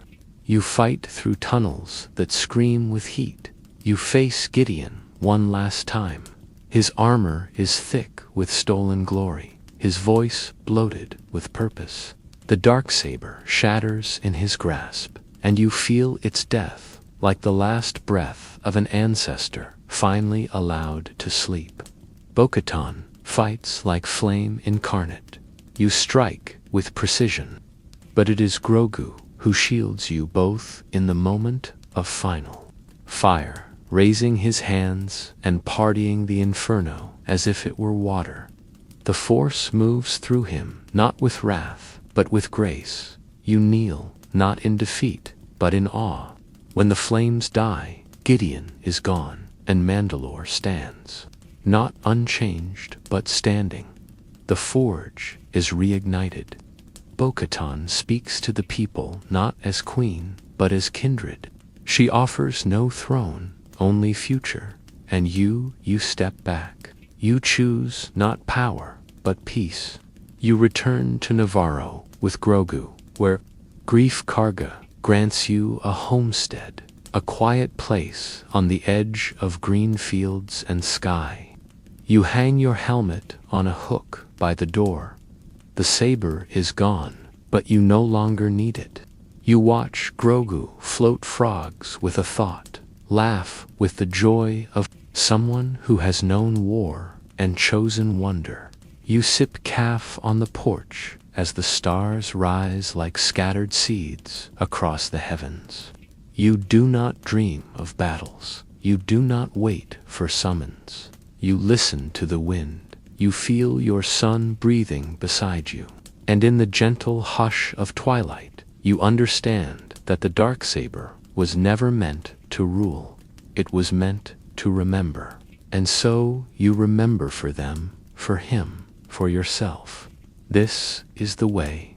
You fight through tunnels that scream with heat. You face Gideon one last time. His armor is thick with stolen glory, his voice bloated with purpose. The darksaber shatters in his grasp, and you feel its death, like the last breath of an ancestor finally allowed to sleep. Bo-Katan fights like flame incarnate. You strike with precision, but it is Grogu who shields you both in the moment of final fire, raising his hands and partying the inferno as if it were water. The Force moves through him, not with wrath, but with grace. You kneel, not in defeat, but in awe. When the flames die, Gideon is gone, and Mandalore stands. Not unchanged, but standing. The forge is reignited. Bo-Katan speaks to the people not as queen, but as kindred. She offers no throne, only future, and you step back. You choose not power, but peace. You return to Navarro with Grogu, where Grief Karga grants you a homestead, a quiet place on the edge of green fields and sky. You hang your helmet on a hook by the door. The saber is gone, but you no longer need it. You watch Grogu float frogs with a thought, laugh with the joy of someone who has known war and chosen wonder. You sip kaf on the porch as the stars rise like scattered seeds across the heavens. You do not dream of battles. You do not wait for summons. You listen to the wind. You feel your son breathing beside you. And in the gentle hush of twilight, you understand that the Darksaber was never meant to rule. It was meant to remember. And so you remember for them, for him, for yourself. This is the way.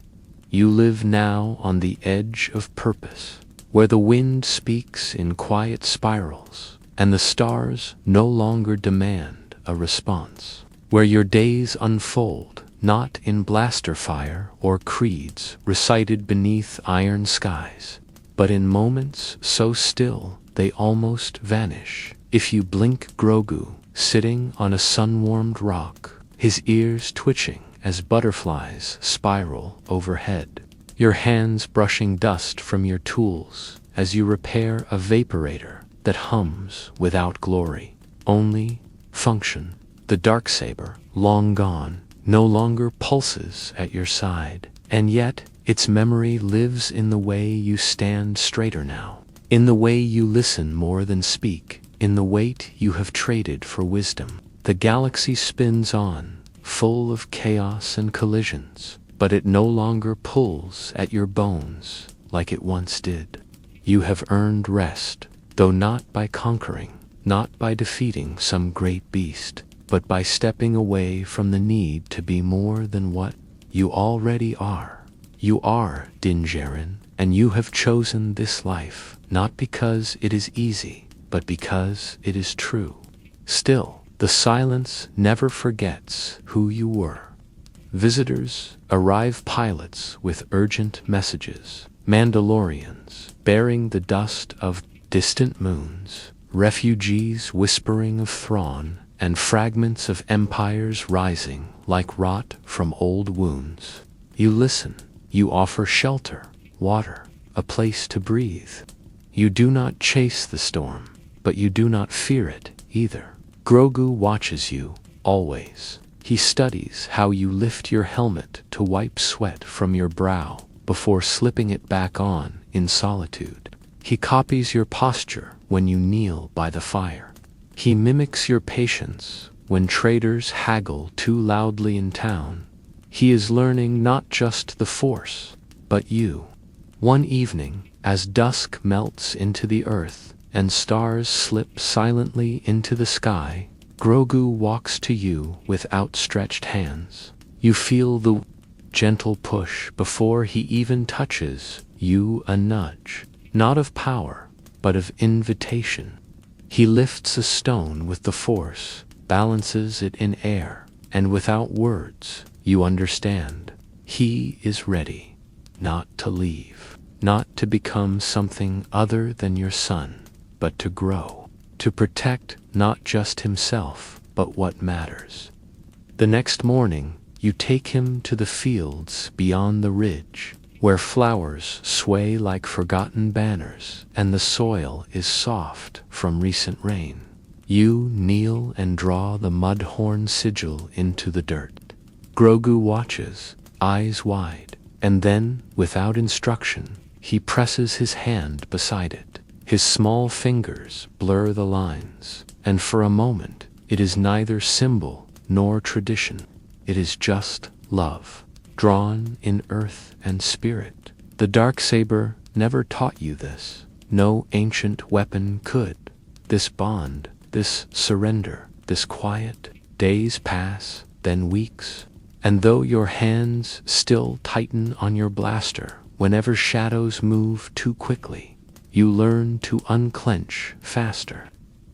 You live now on the edge of purpose, where the wind speaks in quiet spirals, and the stars no longer demand a response. Where your days unfold, not in blaster fire or creeds recited beneath iron skies, but in moments so still they almost vanish. If you blink, Grogu, sitting on a sun-warmed rock, his ears twitching as butterflies spiral overhead, your hands brushing dust from your tools as you repair a vaporator that hums without glory, only function. The Darksaber, long gone, no longer pulses at your side, and yet its memory lives in the way you stand straighter now, in the way you listen more than speak, in the weight you have traded for wisdom. The galaxy spins on, full of chaos and collisions, but it no longer pulls at your bones like it once did. You have earned rest, though not by conquering, not by defeating some great beast, but by stepping away from the need to be more than what you already are. You are Din Djarin, and you have chosen this life, not because it is easy, but because it is true. Still, the silence never forgets who you were. Visitors arrive, pilots with urgent messages, Mandalorians bearing the dust of distant moons, refugees whispering of Thrawn, and fragments of empires rising like rot from old wounds. You listen. You offer shelter, water, a place to breathe. You do not chase the storm, but you do not fear it either. Grogu watches you, always. He studies how you lift your helmet to wipe sweat from your brow before slipping it back on in solitude. He copies your posture when you kneel by the fire. He mimics your patience when traders haggle too loudly in town. He is learning not just the Force, but you. One evening, as dusk melts into the earth and stars slip silently into the sky, Grogu walks to you with outstretched hands. You feel the gentle push before he even touches you, a nudge, not of power, but of invitation. He lifts a stone with the Force, balances it in air, and without words, you understand. He is ready, not to leave, not to become something other than your son, but to grow, to protect not just himself, but what matters. The next morning, you take him to the fields beyond the ridge, where flowers sway like forgotten banners and the soil is soft from recent rain. You kneel and draw the mud-horn sigil into the dirt. Grogu watches, eyes wide, and then, without instruction, he presses his hand beside it. His small fingers blur the lines, and for a moment, it is neither symbol nor tradition. It is just love, drawn in earth and spirit. The Darksaber never taught you this. No ancient weapon could. This bond, this surrender, this quiet. Days pass, then weeks, and though your hands still tighten on your blaster whenever shadows move too quickly, you learn to unclench faster.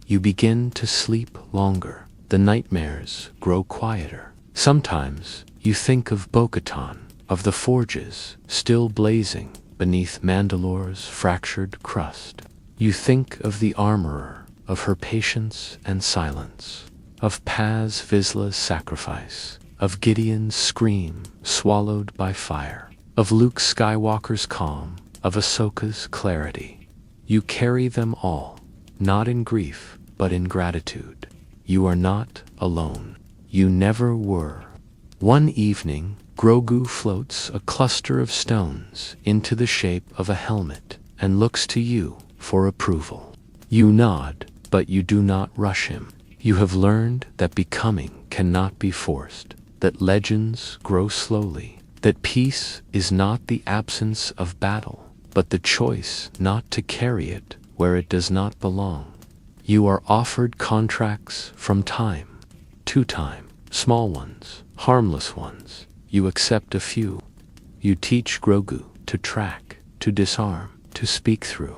You begin to sleep longer. The nightmares grow quieter. Sometimes you think of Bo-Katan, of the forges still blazing beneath Mandalore's fractured crust. You think of the armorer, of her patience and silence, of Paz Vizsla's sacrifice, of Gideon's scream swallowed by fire, of Luke Skywalker's calm, of Ahsoka's clarity. You carry them all, not in grief, but in gratitude. You are not alone. You never were. One evening, Grogu floats a cluster of stones into the shape of a helmet and looks to you for approval. You nod, but you do not rush him. You have learned that becoming cannot be forced, that legends grow slowly, that peace is not the absence of battle, but the choice not to carry it where it does not belong. You are offered contracts from time to time, small ones, harmless ones. You accept a few. You teach Grogu to track, to disarm, to speak through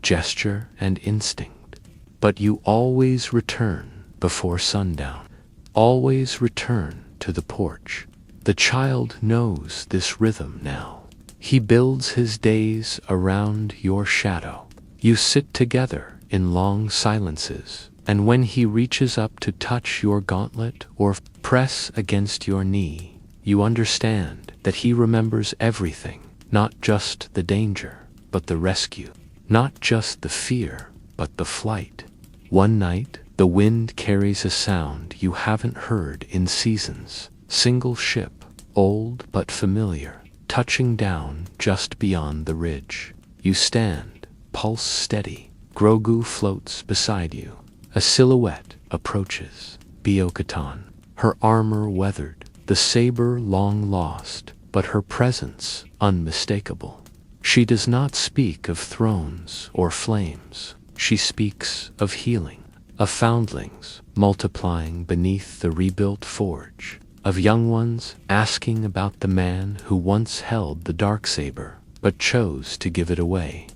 gesture and instinct. But you always return before sundown, always return to the porch. The child knows this rhythm now. He builds his days around your shadow. You sit together in long silences, and when he reaches up to touch your gauntlet or press against your knee, you understand that he remembers everything, not just the danger, but the rescue, not just the fear, but the flight. One night, the wind carries a sound you haven't heard in seasons. Single ship, old but familiar, touching down just beyond the ridge. You stand, pulse steady. Grogu floats beside you. A silhouette approaches. Bo-Katan, her armor weathered, the saber long lost, but her presence unmistakable. She does not speak of thrones or flames. She speaks of healing, of foundlings multiplying beneath the rebuilt forge, of young ones asking about the man who once held the darksaber, but chose to give it away.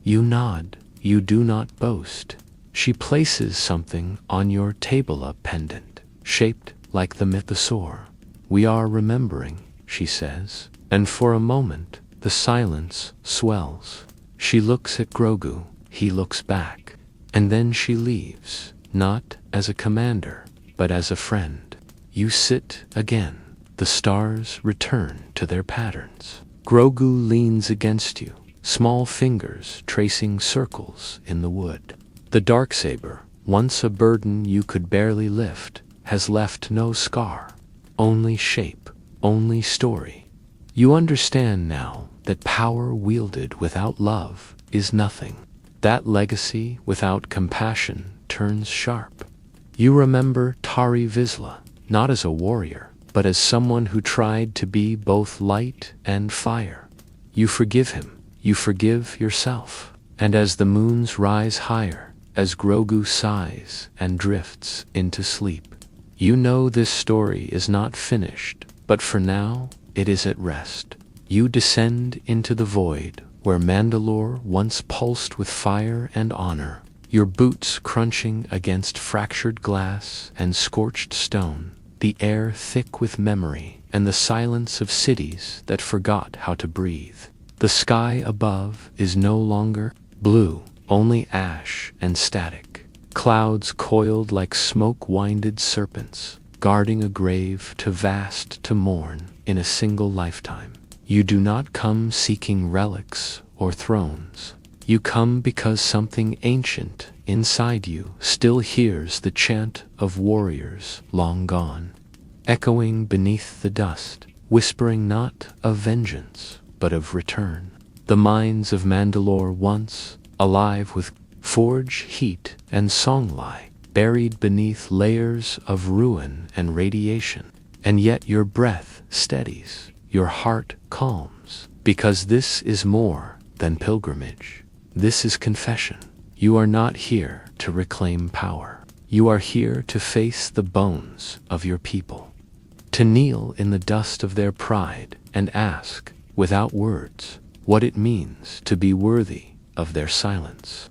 You nod, you do not boast. She places something on your table, a pendant, shaped like the mythosaur. We are remembering, she says, and for a moment, the silence swells. She looks at Grogu, he looks back, and then she leaves, not as a commander, but as a friend. You sit again. The stars return to their patterns. Grogu leans against you, small fingers tracing circles in the wood. The darksaber, once a burden you could barely lift, has left no scar, only shape, only story. You understand now that power wielded without love is nothing. That legacy without compassion turns sharp. You remember Tari Vizsla, not as a warrior, but as someone who tried to be both light and fire. You forgive him, you forgive yourself, and as the moons rise higher, as Grogu sighs and drifts into sleep, you know this story is not finished, but for now, it is at rest. You descend into the void, where Mandalore once pulsed with fire and honor, your boots crunching against fractured glass and scorched stone, the air thick with memory, and the silence of cities that forgot how to breathe. The sky above is no longer blue, only ash and static. Clouds coiled like smoke-winded serpents, guarding a grave too vast to mourn in a single lifetime. You do not come seeking relics or thrones. You come because something ancient inside you still hears the chant of warriors long gone, echoing beneath the dust, whispering not of vengeance, but of return. The mines of Mandalore once, alive with forge heat and song lie, buried beneath layers of ruin and radiation. And yet your breath steadies, your heart calms, because this is more than pilgrimage. This is confession. You are not here to reclaim power. You are here to face the bones of your people, to kneel in the dust of their pride and ask, without words, what it means to be worthy of their silence.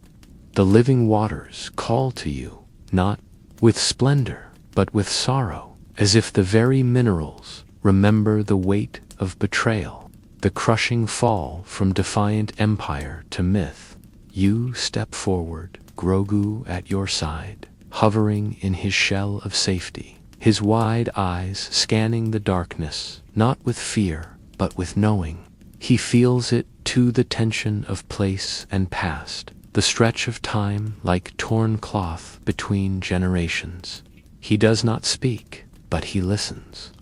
The living waters call to you, not with splendor, but with sorrow, as if the very minerals remember the weight of betrayal, the crushing fall from defiant empire to myth. You step forward, Grogu at your side, hovering in his shell of safety, his wide eyes scanning the darkness, not with fear, but with knowing. He feels it too, the tension of place and past, the stretch of time like torn cloth between generations. He does not speak, but he listens.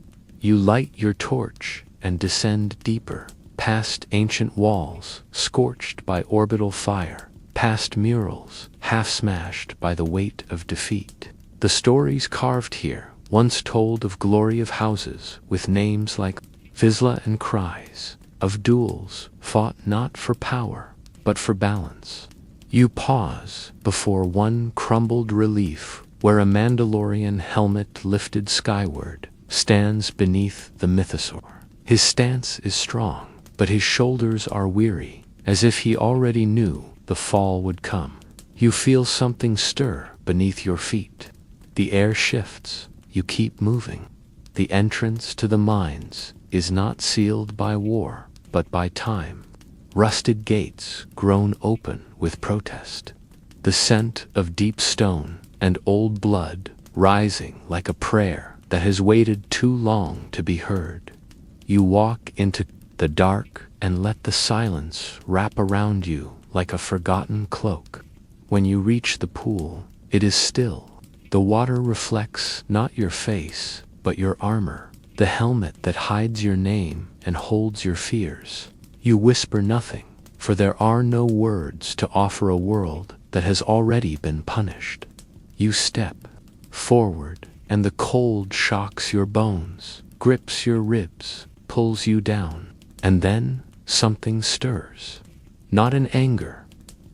You light your torch and descend deeper, past ancient walls scorched by orbital fire, past murals half-smashed by the weight of defeat. The stories carved here once told of glory of houses with names like Vizsla and Kryze, of duels fought not for power, but for balance. You pause before one crumbled relief where a Mandalorian helmet lifted skyward stands beneath the mythosaur. His stance is strong, but his shoulders are weary, as if he already knew the fall would come. You feel something stir beneath your feet. The air shifts. You keep moving. The entrance to the mines is not sealed by war, but by time. Rusted gates grown open with protest. The scent of deep stone and old blood rising like a prayer that has waited too long to be heard. You walk into the dark and let the silence wrap around you like a forgotten cloak. When you reach the pool, it is still. The water reflects not your face, but your armor, the helmet that hides your name and holds your fears. You whisper nothing, for there are no words to offer a world that has already been punished. You step forward, and the cold shocks your bones, grips your ribs, pulls you down, and then something stirs. Not in anger,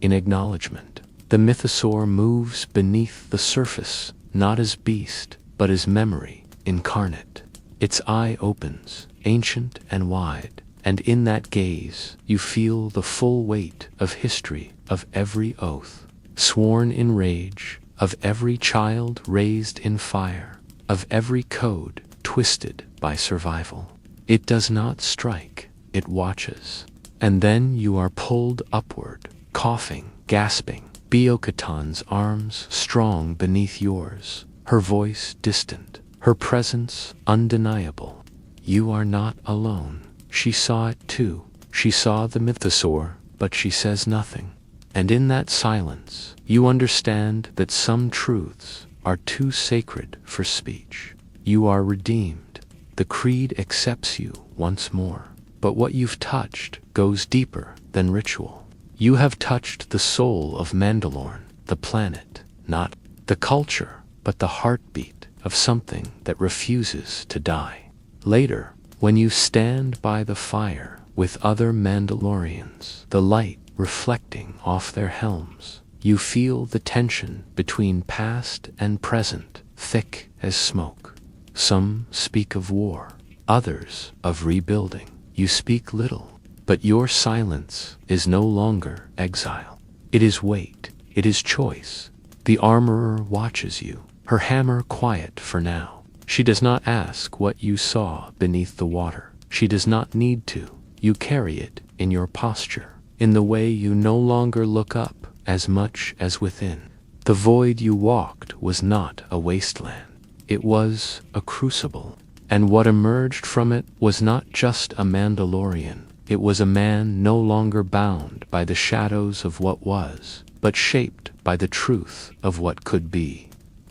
in acknowledgement. The mythosaur moves beneath the surface, not as beast, but as memory incarnate. Its eye opens, ancient and wide, and in that gaze you feel the full weight of history, of every oath sworn in rage, of every child raised in fire, of every code twisted by survival. It does not strike, it watches. And then you are pulled upward, coughing, gasping, Bo-Katan's arms strong beneath yours, her voice distant, her presence undeniable. You are not alone. She saw it too. She saw the mythosaur, but she says nothing. And in that silence, you understand that some truths are too sacred for speech. You are redeemed. The creed accepts you once more. But what you've touched goes deeper than ritual. You have touched the soul of Mandalorian, the planet, not the culture, but the heartbeat of something that refuses to die. Later, when you stand by the fire with other Mandalorians, the light reflecting off their helms, you feel the tension between past and present, thick as smoke. Some speak of war, others of rebuilding. You speak little, but your silence is no longer exile. It is weight, it is choice. The armorer watches you, her hammer quiet for now. She does not ask what you saw beneath the water. She does not need to. You carry it in your posture, in the way you no longer look up as much as within. The void you walked was not a wasteland. It was a crucible. And what emerged from it was not just a Mandalorian. It was a man no longer bound by the shadows of what was, but shaped by the truth of what could be.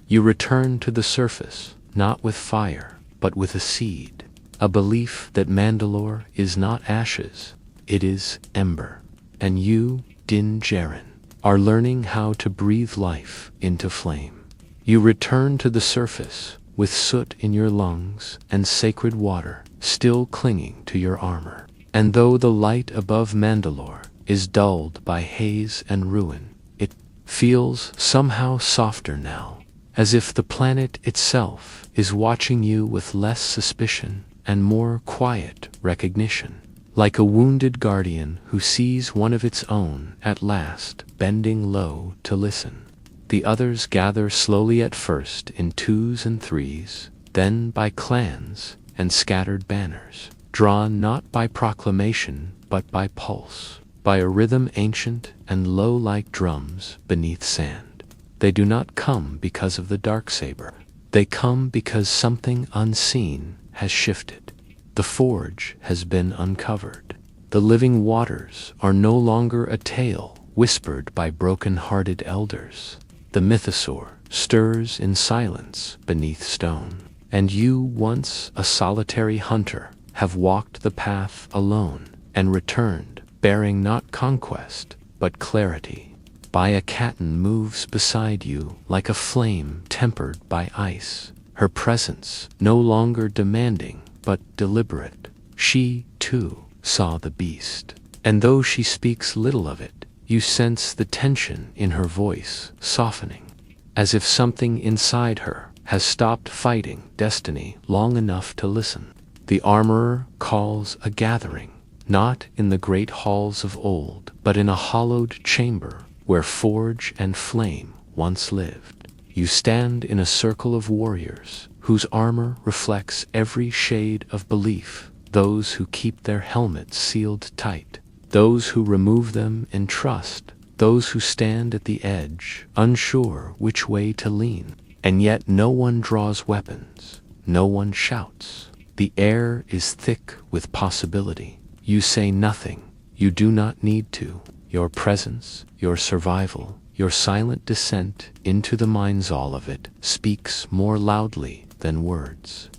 You return to the surface, not with fire, but with a seed, a belief that Mandalore is not ashes, it is ember. And you, Din Djarin, are learning how to breathe life into flame. You return to the surface, with soot in your lungs and sacred water still clinging to your armor. And though the light above Mandalore is dulled by haze and ruin. It feels somehow softer now, as if the planet itself is watching you with less suspicion and more quiet recognition, like a wounded guardian who sees one of its own at last bending low to listen. The others gather slowly, at first in twos and threes, then by clans and scattered banners, drawn not by proclamation but by pulse, by a rhythm ancient and low like drums beneath sand. They do not come because of the darksaber. They come because something unseen has shifted. The forge has been uncovered. The living waters are no longer a tale whispered by broken-hearted elders. The mythosaur stirs in silence beneath stone. And you, once a solitary hunter, have walked the path alone and returned, bearing not conquest, but clarity. Bayakaten moves beside you like a flame tempered by ice, her presence no longer demanding but deliberate. She, too, saw the beast, and though she speaks little of it, you sense the tension in her voice softening, as if something inside her has stopped fighting destiny long enough to listen. The armorer calls a gathering, not in the great halls of old, but in a hollowed chamber where forge and flame once lived. You stand in a circle of warriors whose armor reflects every shade of belief, those who keep their helmets sealed tight, those who remove them in trust, those who stand at the edge, unsure which way to lean. And yet no one draws weapons, no one shouts. The air is thick with possibility. You say nothing, you do not need to. Your presence, your survival, your silent descent into the minds, all of it speaks more loudly than words.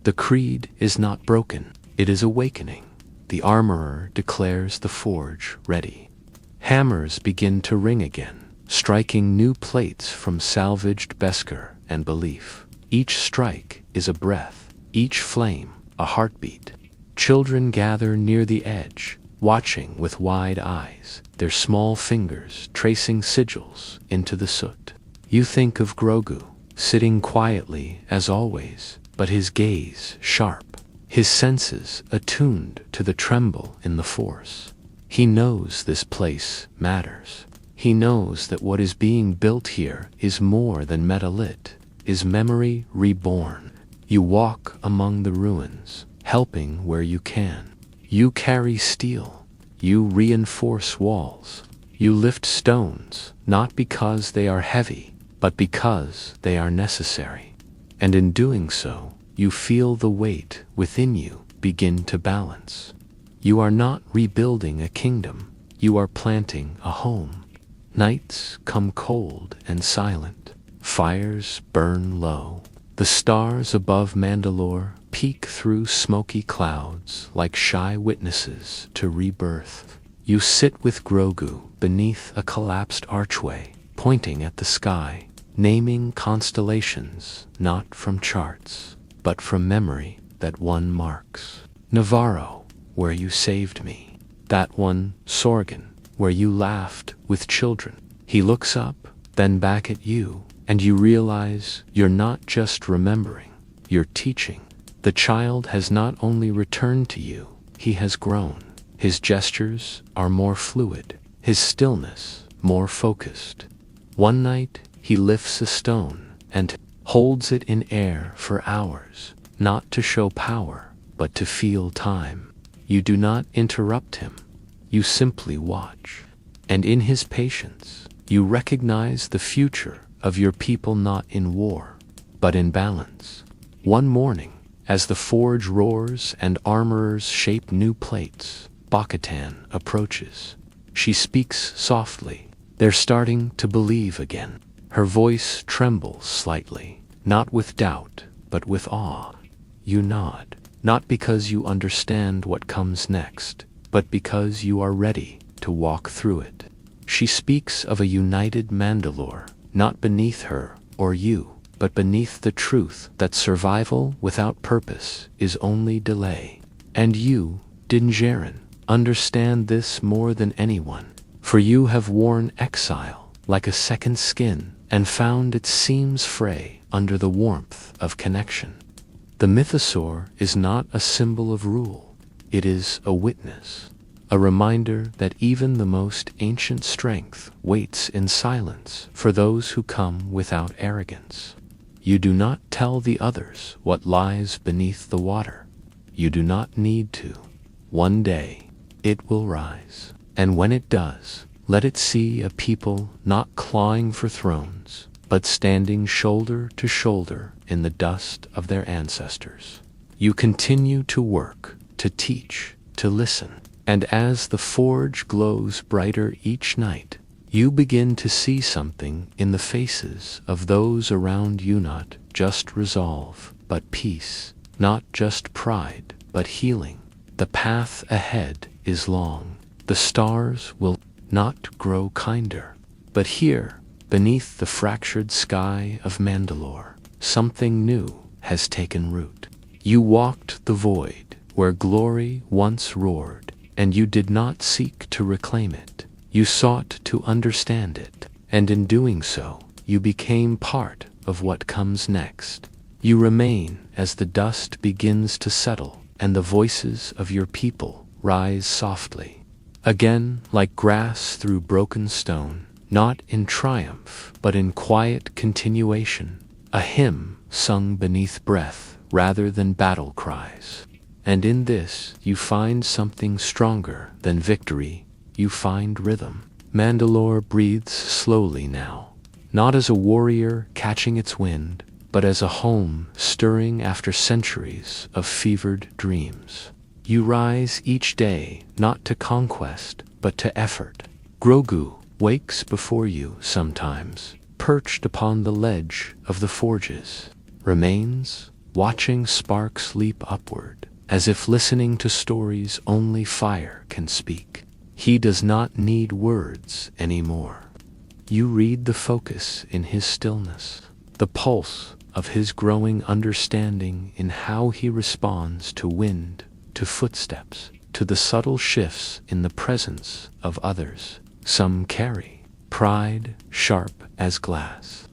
The creed is not broken, it is awakening. The armorer declares the forge ready. Hammers begin to ring again, striking new plates from salvaged Beskar and belief. Each strike is a breath, each flame a heartbeat. Children gather near the edge, watching with wide eyes, their small fingers tracing sigils into the soot. You think of Grogu, sitting quietly as always, but his gaze sharp, his senses attuned to the tremble in the Force. He knows this place matters. He knows that what is being built here is more than metalit, is memory reborn. You walk among the ruins, helping where you can. You carry steel. You reinforce walls. You lift stones, not because they are heavy, but because they are necessary. And in doing so, you feel the weight within you begin to balance. You are not rebuilding a kingdom. You are planting a home. Nights come cold and silent. Fires burn low. The stars above Mandalore peek through smoky clouds like shy witnesses to rebirth. You sit with Grogu beneath a collapsed archway, pointing at the sky, naming constellations not from charts, but from memory that one marks. Navarro, where you saved me. That one, Sorgan, where you laughed with children. He looks up, then back at you, and you realize you're not just remembering, you're teaching. The child has not only returned to you, he has grown. His gestures are more fluid, his stillness more focused. One night, he lifts a stone and holds it in air for hours, not to show power, but to feel time. You do not interrupt him. You simply watch, and in his patience, you recognize the future of your people, not in war, but in balance. One morning, as the forge roars and armorers shape new plates, Bo-Katan approaches. She speaks softly. They're starting to believe again. Her voice trembles slightly, not with doubt, but with awe. You nod, not because you understand what comes next, but because you are ready to walk through it. She speaks of a united Mandalore, not beneath her or you, but beneath the truth that survival without purpose is only delay. And you, Din Djarin, understand this more than anyone, for you have worn exile like a second skin and found its seams fray under the warmth of connection. The mythosaur is not a symbol of rule, it is a witness, a reminder that even the most ancient strength waits in silence for those who come without arrogance. You do not tell the others what lies beneath the water. You do not need to. One day, it will rise, and when it does, let it see a people not clawing for thrones, but standing shoulder to shoulder in the dust of their ancestors. You continue to work, to teach, to listen, and as the forge glows brighter each night, you begin to see something in the faces of those around you, not just resolve, but peace, not just pride, but healing. The path ahead is long. The stars will not grow kinder. But here, beneath the fractured sky of Mandalore, something new has taken root. You walked the void where glory once roared, and you did not seek to reclaim it. You sought to understand it, and in doing so, you became part of what comes next. You remain as the dust begins to settle, and the voices of your people rise softly. Again, like grass through broken stone, not in triumph, but in quiet continuation, a hymn sung beneath breath rather than battle cries. And in this, you find something stronger than victory. You find rhythm. Mandalore breathes slowly now, not as a warrior catching its wind, but as a home stirring after centuries of fevered dreams. You rise each day not to conquest, but to effort. Grogu wakes before you sometimes, perched upon the ledge of the forges, remains, watching sparks leap upward, as if listening to stories only fire can speak. He does not need words anymore. You read the focus in his stillness, the pulse of his growing understanding in how he responds to wind, to footsteps, to the subtle shifts in the presence of others. Some carry pride sharp as glass.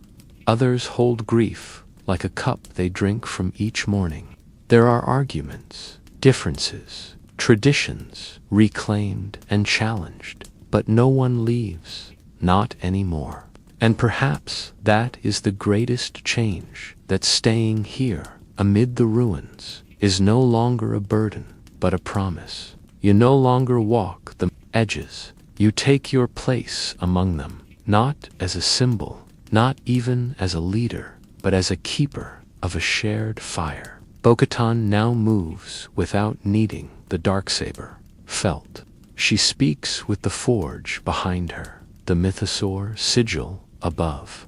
Others hold grief like a cup they drink from each morning. There are arguments, differences, traditions reclaimed and challenged, but no one leaves, not anymore. And perhaps that is the greatest change, that staying here, amid the ruins, is no longer a burden, but a promise. You no longer walk the edges. You take your place among them, not as a symbol, not even as a leader, but as a keeper of a shared fire. Bo-Katan now moves without needing the darksaber felt. She speaks with the forge behind her, the mythosaur sigil above.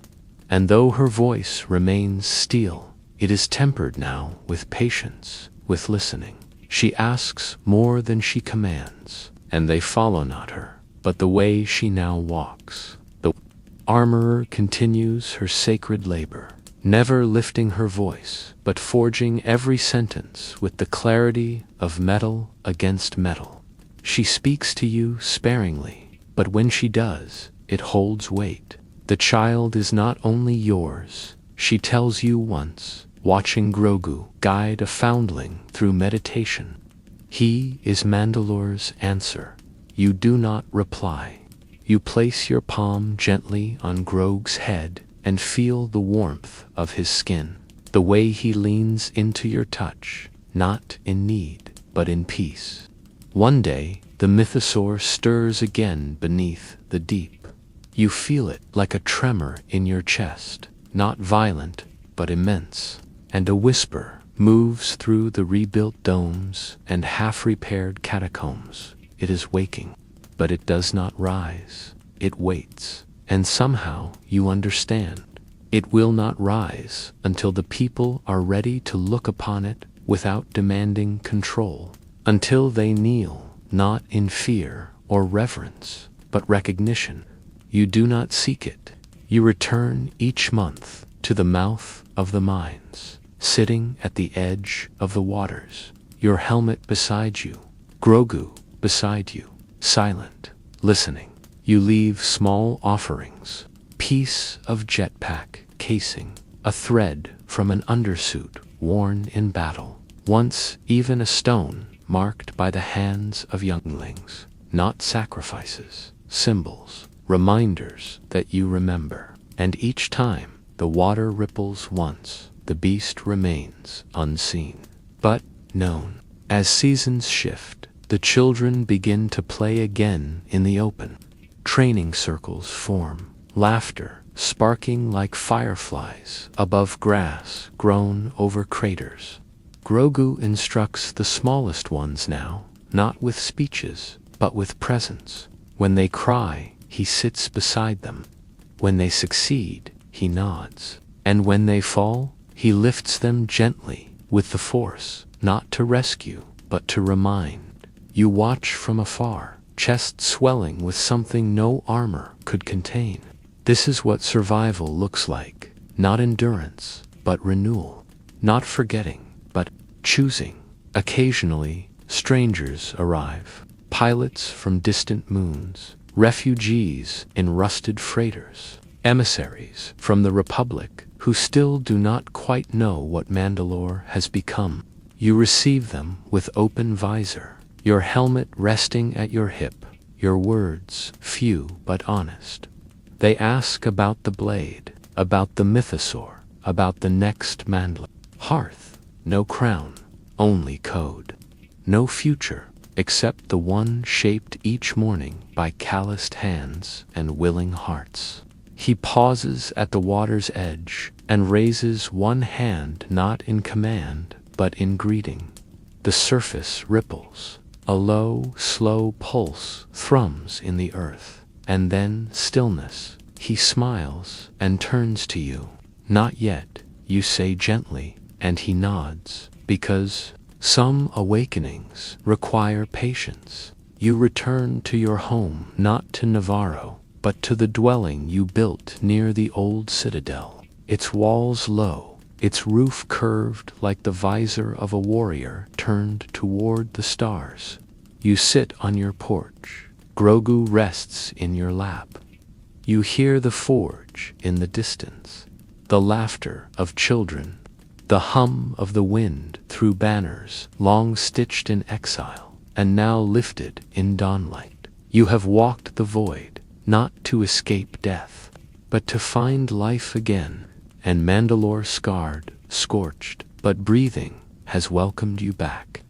And though her voice remains steel, it is tempered now with patience, with listening. She asks more than she commands, and they follow not her, but the way she now walks. The armorer continues her sacred labor, never lifting her voice, but forging every sentence with the clarity of metal against metal. She speaks to you sparingly, but when she does, it holds weight. The child is not only yours, she tells you once, watching Grogu guide a foundling through meditation. He is Mandalore's answer. You do not reply. You place your palm gently on Grogu's head and feel the warmth of his skin, the way he leans into your touch, not in need, but in peace. One day, the mythosaur stirs again beneath the deep. You feel it like a tremor in your chest, not violent, but immense, and a whisper moves through the rebuilt domes and half-repaired catacombs. It is waking, but it does not rise. It waits, and somehow you understand. It will not rise until the people are ready to look upon it without demanding control, until they kneel, not in fear or reverence, but recognition. You do not seek it. You return each month to the mouth of the mines, sitting at the edge of the waters, your helmet beside you. Grogu, beside you, silent, listening. You leave small offerings, piece of jetpack casing, a thread from an undersuit worn in battle, once even a stone marked by the hands of younglings, not sacrifices, symbols, reminders that you remember. And each time the water ripples once, the beast remains unseen, but known. As seasons shift, the children begin to play again in the open. Training circles form, laughter sparking like fireflies above grass grown over craters. Grogu instructs the smallest ones now, not with speeches, but with presence. When they cry, he sits beside them. When they succeed, he nods. And when they fall, he lifts them gently with the Force, not to rescue, but to remind. You watch from afar, chest swelling with something no armor could contain. This is what survival looks like. Not endurance, but renewal. Not forgetting, but choosing. Occasionally, strangers arrive. Pilots from distant moons, refugees in rusted freighters, emissaries from the Republic who still do not quite know what Mandalore has become. You receive them with open visor, your helmet resting at your hip, your words few but honest. They ask about the blade, about the mythosaur, about the next Mandalore. Hearth, no crown, only code. No future, except the one shaped each morning by calloused hands and willing hearts. He pauses at the water's edge and raises one hand not in command, but in greeting. The surface ripples. A low, slow pulse thrums in the earth. And then stillness. He smiles and turns to you. Not yet, you say gently, and he nods, because some awakenings require patience. You return to your home, not to Navarro, but to the dwelling you built near the old citadel. Its walls low, its roof curved like the visor of a warrior turned toward the stars. You sit on your porch. Grogu rests in your lap. You hear the forge in the distance, the laughter of children, the hum of the wind through banners long stitched in exile and now lifted in dawnlight. You have walked the void, not to escape death, but to find life again, and Mandalore scarred, scorched, but breathing, has welcomed you back.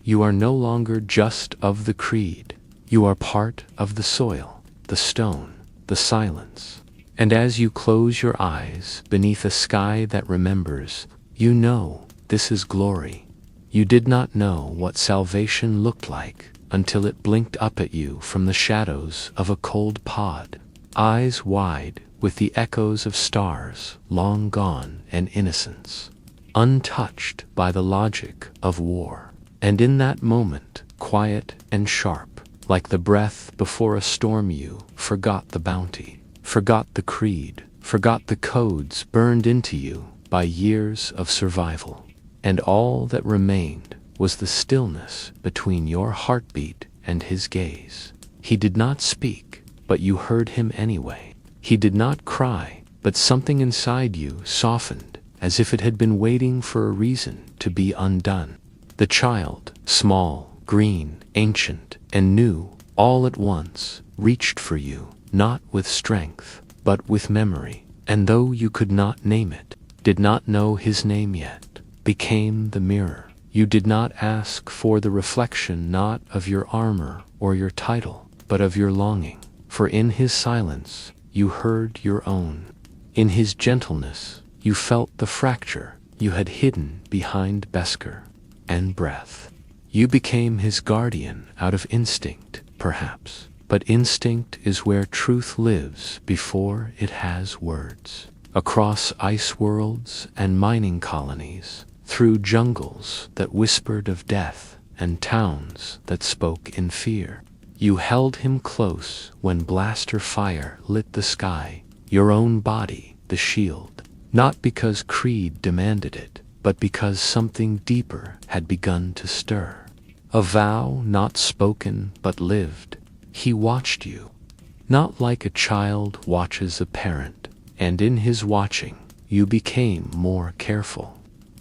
You are no longer just of the creed. You are part of the soil, the stone, the silence. And as you close your eyes beneath a sky that remembers, you know this is glory. You did not know what salvation looked like until it blinked up at you from the shadows of a cold pod, eyes wide with the echoes of stars long gone and innocence, untouched by the logic of war. And in that moment, quiet and sharp, like the breath before a storm, you forgot the bounty, forgot the creed, forgot the codes burned into you by years of survival. And all that remained was the stillness between your heartbeat and his gaze. He did not speak, but you heard him anyway. He did not cry, but something inside you softened, as if it had been waiting for a reason to be undone. The child, small, green, ancient, and new, all at once, reached for you, not with strength, but with memory, and though you could not name it, did not know his name yet, became the mirror. You did not ask for the reflection not of your armor or your title, but of your longing, for in his silence you heard your own. In his gentleness you felt the fracture you had hidden behind Beskar and breath. You became his guardian out of instinct, perhaps, but instinct is where truth lives before it has words. Across ice worlds and mining colonies, through jungles that whispered of death and towns that spoke in fear, you held him close when blaster fire lit the sky, your own body the shield, not because creed demanded it, but because something deeper had begun to stir. A vow not spoken but lived. He watched you, not like a child watches a parent, and in his watching, you became more careful.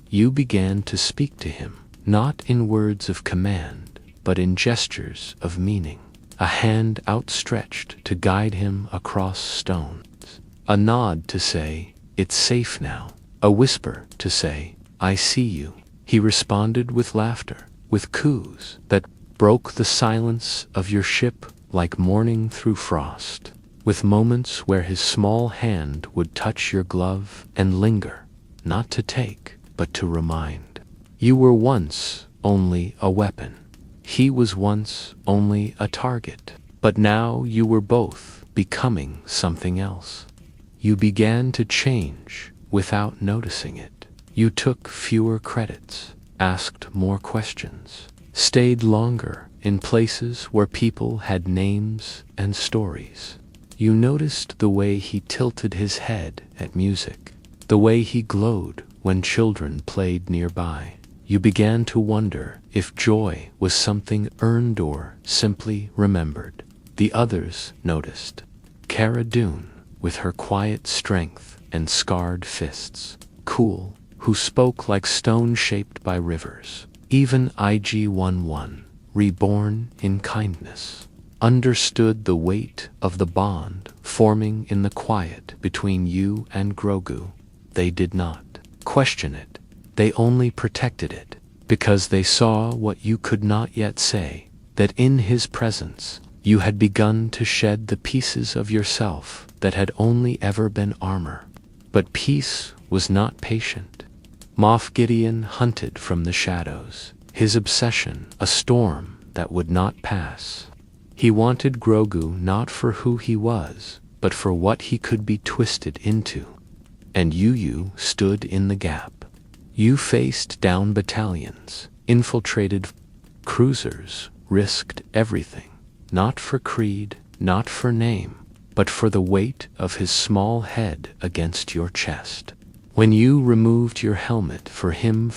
You began to speak to him, not in words of command, but in gestures of meaning. A hand outstretched to guide him across stones. A nod to say, "It's safe now." A whisper to say, "I see you." He responded with laughter, with coos that broke the silence of your ship like morning through frost, with moments where his small hand would touch your glove and linger, not to take, but to remind. You were once only a weapon. He was once only a target. But now you were both becoming something else. You began to change without noticing it. You took fewer credits, asked more questions, stayed longer in places where people had names and stories. You noticed the way he tilted his head at music, the way he glowed when children played nearby. You began to wonder if joy was something earned or simply remembered. The others noticed. Cara Dune, with her quiet strength and scarred fists, cool, who spoke like stone shaped by rivers. Even IG-11, reborn in kindness, understood the weight of the bond forming in the quiet between you and Grogu. They did not question it. They only protected it, because they saw what you could not yet say, that in his presence you had begun to shed the pieces of yourself that had only ever been armor. But peace was not patient. Moff Gideon hunted from the shadows, his obsession a storm that would not pass. He wanted Grogu not for who he was, but for what he could be twisted into. And you stood in the gap. You faced down battalions, infiltrated cruisers, risked everything, not for creed, not for name, but for the weight of his small head against your chest. When you removed your helmet for him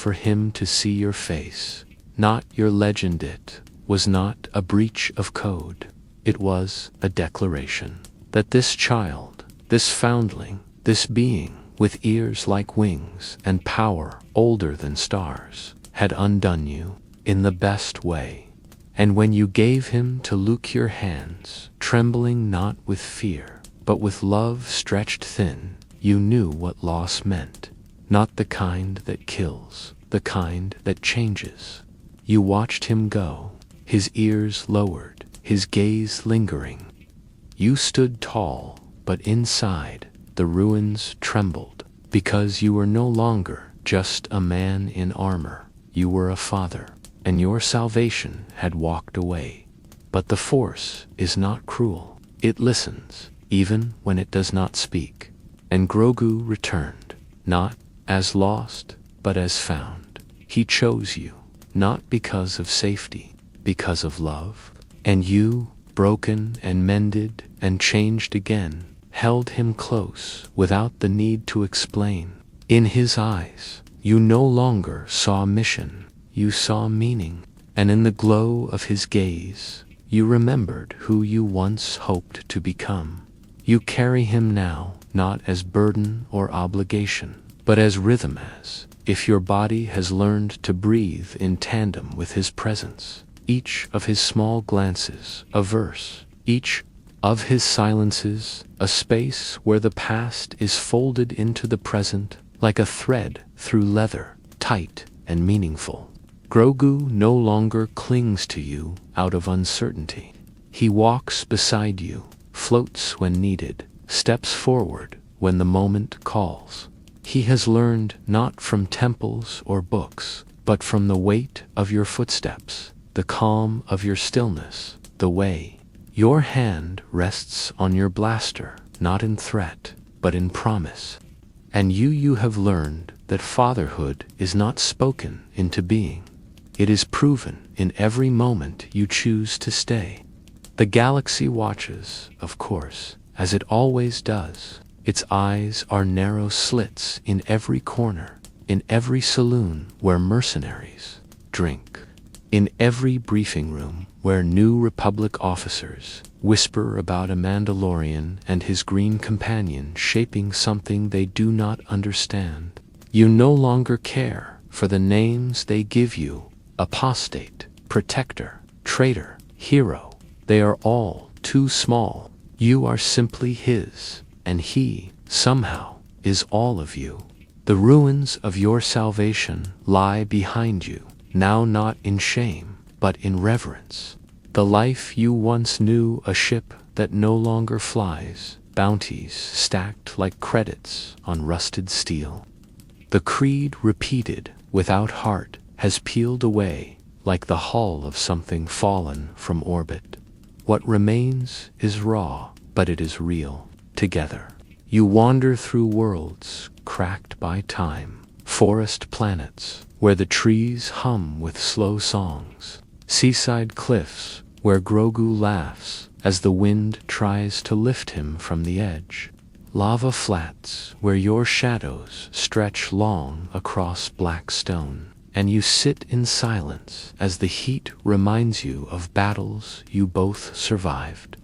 to see your face, not your legend, it was not a breach of code. It was a declaration that this child, this foundling, this being with ears like wings and power older than stars, had undone you in the best way. And when you gave him to Luke your hands, trembling not with fear, but with love stretched thin, you knew what loss meant, not the kind that kills, the kind that changes. You watched him go, his ears lowered, his gaze lingering. You stood tall, but inside, the ruins trembled, because you were no longer just a man in armor. You were a father, and your salvation had walked away. But the Force is not cruel. It listens, even when it does not speak. And Grogu returned, not as lost, but as found. He chose you, not because of safety, because of love. And you, broken and mended and changed again, held him close without the need to explain. In his eyes, you no longer saw mission, you saw meaning, and in the glow of his gaze, you remembered who you once hoped to become. You carry him now, not as burden or obligation, but as rhythm, as if your body has learned to breathe in tandem with his presence. Each of his small glances, a verse, each of his silences, a space where the past is folded into the present like a thread through leather, tight and meaningful. Grogu no longer clings to you out of uncertainty. He walks beside you, floats when needed, steps forward when the moment calls. He has learned not from temples or books, but from the weight of your footsteps, the calm of your stillness, the way your hand rests on your blaster, not in threat, but in promise. And you have learned that fatherhood is not spoken into being. It is proven in every moment you choose to stay. The galaxy watches, of course, as it always does. Its eyes are narrow slits in every corner, in every saloon where mercenaries drink. In every briefing room where New Republic officers whisper about a Mandalorian and his green companion shaping something they do not understand, you no longer care for the names they give you: apostate, protector, traitor, hero. They are all too small. You are simply his, and he, somehow, is all of you. The ruins of your salvation lie behind you, now not in shame, but in reverence. The life you once knew, a ship that no longer flies, bounties stacked like credits on rusted steel. The creed repeated without heart has peeled away like the hull of something fallen from orbit. What remains is raw, but it is real. Together, you wander through worlds cracked by time, forest planets where the trees hum with slow songs, seaside cliffs where Grogu laughs as the wind tries to lift him from the edge, lava flats where your shadows stretch long across black stone, and you sit in silence as the heat reminds you of battles you both survived.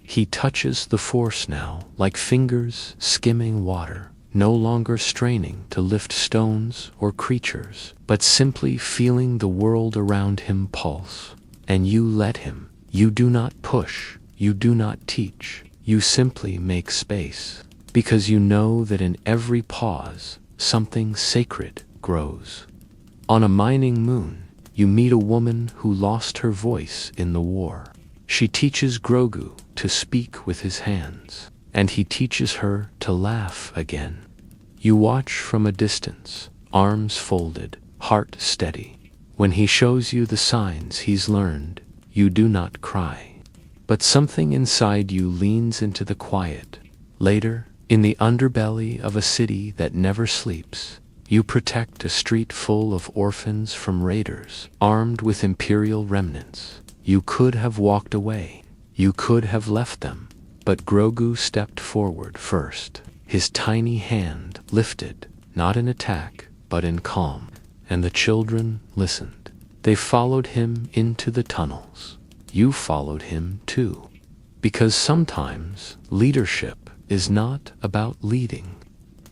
He touches the Force now like fingers skimming water, no longer straining to lift stones or creatures, but simply feeling the world around him pulse. And you let him. You do not push, you do not teach, you simply make space, because you know that in every pause, something sacred grows. On a mining moon, you meet a woman who lost her voice in the war. She teaches Grogu to speak with his hands, and he teaches her to laugh again. You watch from a distance, arms folded, heart steady. When he shows you the signs he's learned, you do not cry. But something inside you leans into the quiet. Later, in the underbelly of a city that never sleeps, you protect a street full of orphans from raiders, armed with Imperial remnants. You could have walked away. You could have left them. But Grogu stepped forward first, his tiny hand lifted, not in attack, but in calm. And the children listened. They followed him into the tunnels. You followed him too. Because sometimes leadership is not about leading.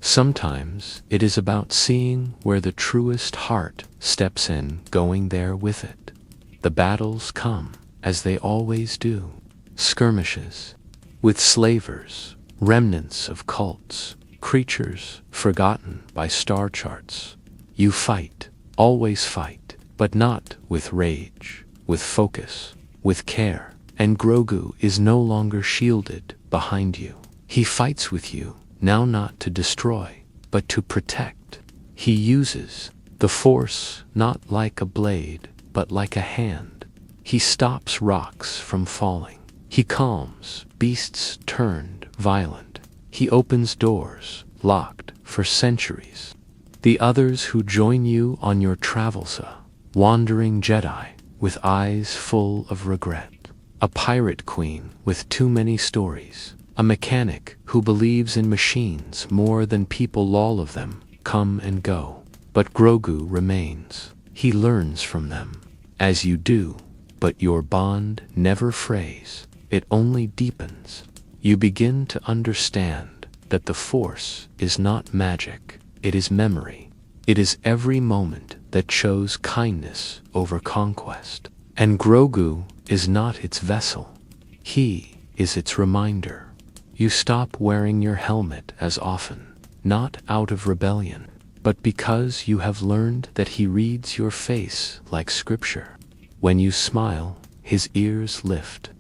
Sometimes it is about seeing where the truest heart steps in, going there with it. The battles come, as they always do. Skirmishes with slavers, remnants of cults, creatures forgotten by star charts. You fight, always fight, but not with rage, with focus, with care. And Grogu is no longer shielded behind you. He fights with you, now not to destroy, but to protect. He uses the Force not like a blade, but like a hand. He stops rocks from falling. He calms beasts turned violent. He opens doors locked for centuries. The others who join you on your travels, a wandering Jedi with eyes full of regret, a pirate queen with too many stories, a mechanic who believes in machines more than people, all of them come and go. But Grogu remains. He learns from them, as you do, but your bond never frays. It only deepens. You begin to understand that the Force is not magic. It is memory. It is every moment that chose kindness over conquest. And Grogu is not its vessel. He is its reminder. You stop wearing your helmet as often, not out of rebellion, but because you have learned that he reads your face like scripture. When you smile, his ears lift.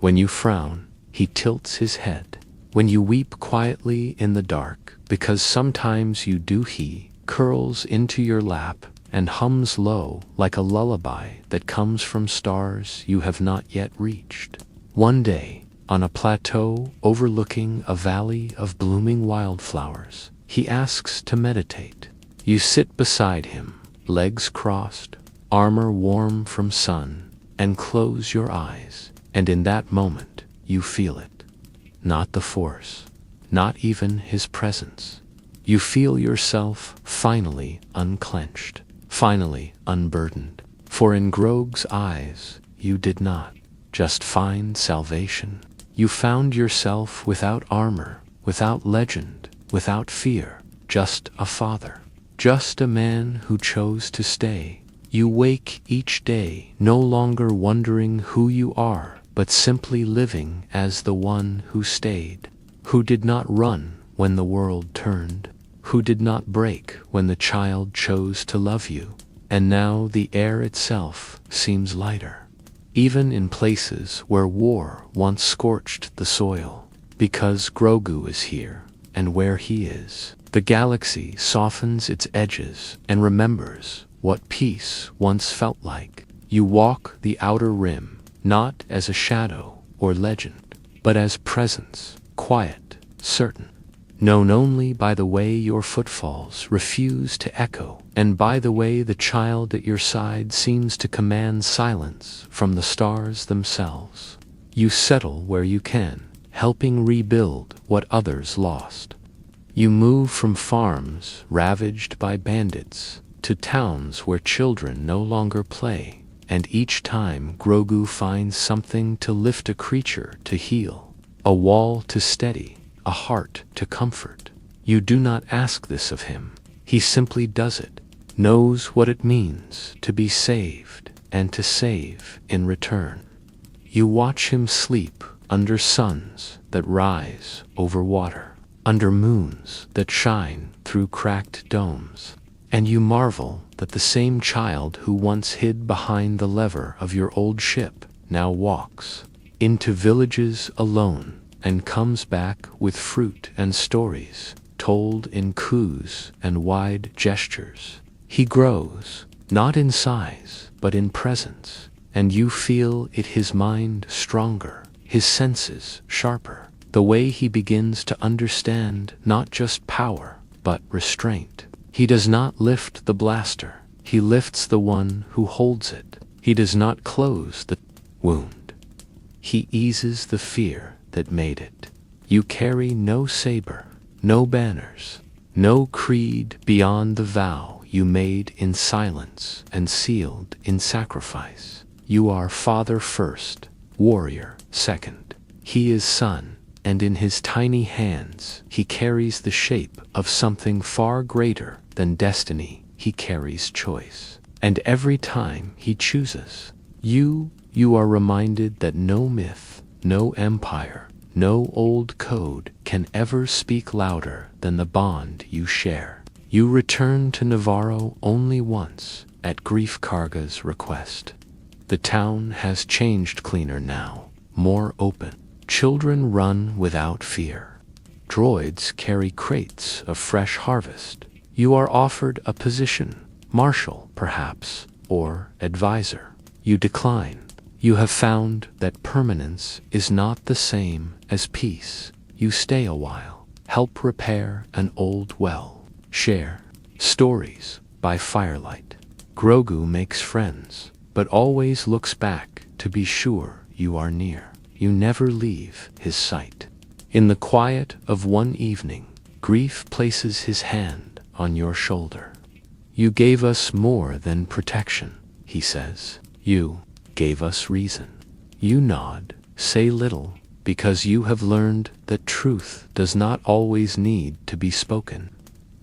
When you frown, he tilts his head. When you weep quietly in the dark, because sometimes you do, he curls into your lap and hums low like a lullaby that comes from stars you have not yet reached. One day, on a plateau overlooking a valley of blooming wildflowers, he asks to meditate. You sit beside him, legs crossed, armor warm from sun, and close your eyes, and in that moment, you feel it. Not the Force, not even his presence. You feel yourself finally unclenched, finally unburdened, For in Grogu's eyes, you did not just find salvation. You found yourself without armor, without legend, without fear, just a father. Just a man who chose to stay. You wake each day no longer wondering who you are, but simply living as the one who stayed, who did not run when the world turned, who did not break when the child chose to love you. And now the air itself seems lighter, even in places where war once scorched the soil, because Grogu is here, and where he is, the galaxy softens its edges and remembers what peace once felt like. You walk the outer rim, not as a shadow or legend, but as presence, quiet, certain, known only by the way your footfalls refuse to echo, and by the way the child at your side seems to command silence from the stars themselves. You settle where you can, helping rebuild what others lost. You move from farms ravaged by bandits to towns where children no longer play, and each time Grogu finds something to lift a creature to heal, a wall to steady, a heart to comfort. You do not ask this of him. He simply does it, knows what it means to be saved and to save in return. You watch him sleep under suns that rise over water, under moons that shine through cracked domes, and you marvel that the same child who once hid behind the lever of your old ship now walks into villages alone and comes back with fruit and stories told in coos and wide gestures. He grows, not in size, but in presence, and you feel it, his mind stronger, his senses sharper, the way he begins to understand not just power, but restraint. He does not lift the blaster, he lifts the one who holds it. He does not close the wound, he eases the fear that made it. You carry no saber, no banners, no creed beyond the vow you made in silence and sealed in sacrifice. You are father first, warrior second. He is son, and in his tiny hands he carries the shape of something far greater than destiny. He carries choice. And every time he chooses, you are reminded that no myth, no empire, no old code can ever speak louder than the bond you share. You return to Navarro only once, at Grief Karga's request. The town has changed, cleaner now, more open. Children run without fear. Droids carry crates of fresh harvest. You are offered a position, marshal perhaps, or advisor. You decline. You have found that permanence is not the same as peace. You stay a while, help repair an old well, share stories by firelight. Grogu makes friends, but always looks back to be sure you are near. You never leave his sight. In the quiet of one evening, Grief places his hand on your shoulder. You gave us more than protection, he says. You gave us reason. You nod, say little, because you have learned that truth does not always need to be spoken.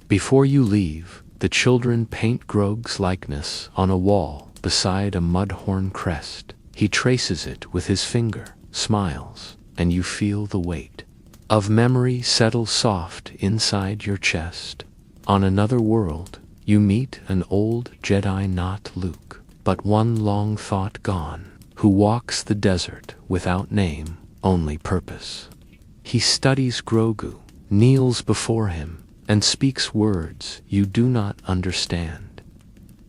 Before you leave, the children paint Grogu's likeness on a wall beside a mudhorn crest. He traces it with his finger, smiles, and you feel the weight of memory settle soft inside your chest. On another world, you meet an old Jedi, not Luke, but one long thought gone, who walks the desert without name, only purpose. He studies Grogu, kneels before him, and speaks words you do not understand.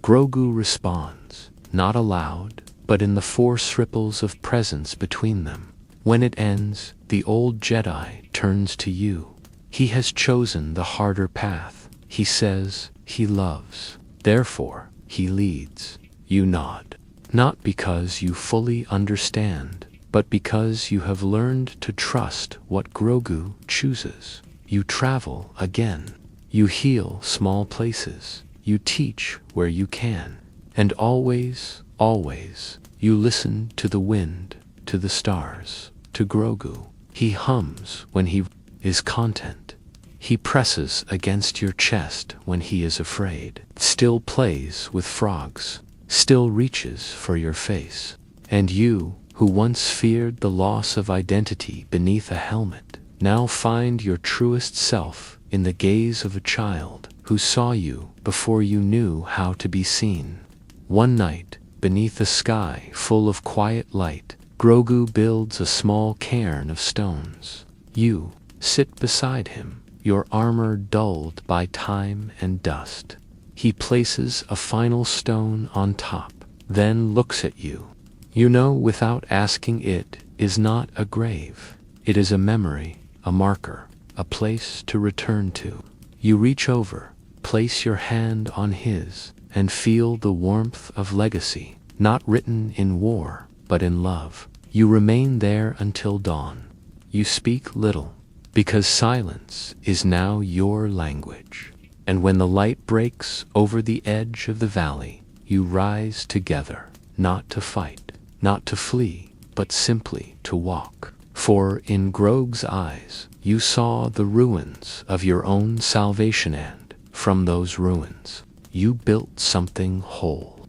Grogu responds, not aloud, but in the force ripples of presence between them. When it ends, the old Jedi turns to you. He has chosen the harder path. He says he loves. Therefore, he leads. You nod. Not because you fully understand, but because you have learned to trust what Grogu chooses. You travel again. You heal small places. You teach where you can. And always always. You listen to the wind, to the stars, to Grogu. He hums when he is content. He presses against your chest when he is afraid. Still plays with frogs. Still reaches for your face. And you, who once feared the loss of identity beneath a helmet, now find your truest self in the gaze of a child who saw you before you knew how to be seen. One night, beneath a sky full of quiet light, Grogu builds a small cairn of stones. You sit beside him, your armor dulled by time and dust. He places a final stone on top, then looks at you. You know without asking, it is not a grave. It is a memory, a marker, a place to return to. You reach over, place your hand on his, and feel the warmth of legacy, not written in war, but in love. You remain there until dawn. You speak little, because silence is now your language. And when the light breaks over the edge of the valley, you rise together, not to fight, not to flee, but simply to walk. For in Grogu's eyes, you saw the ruins of your own salvation, and from those ruins, you built something whole.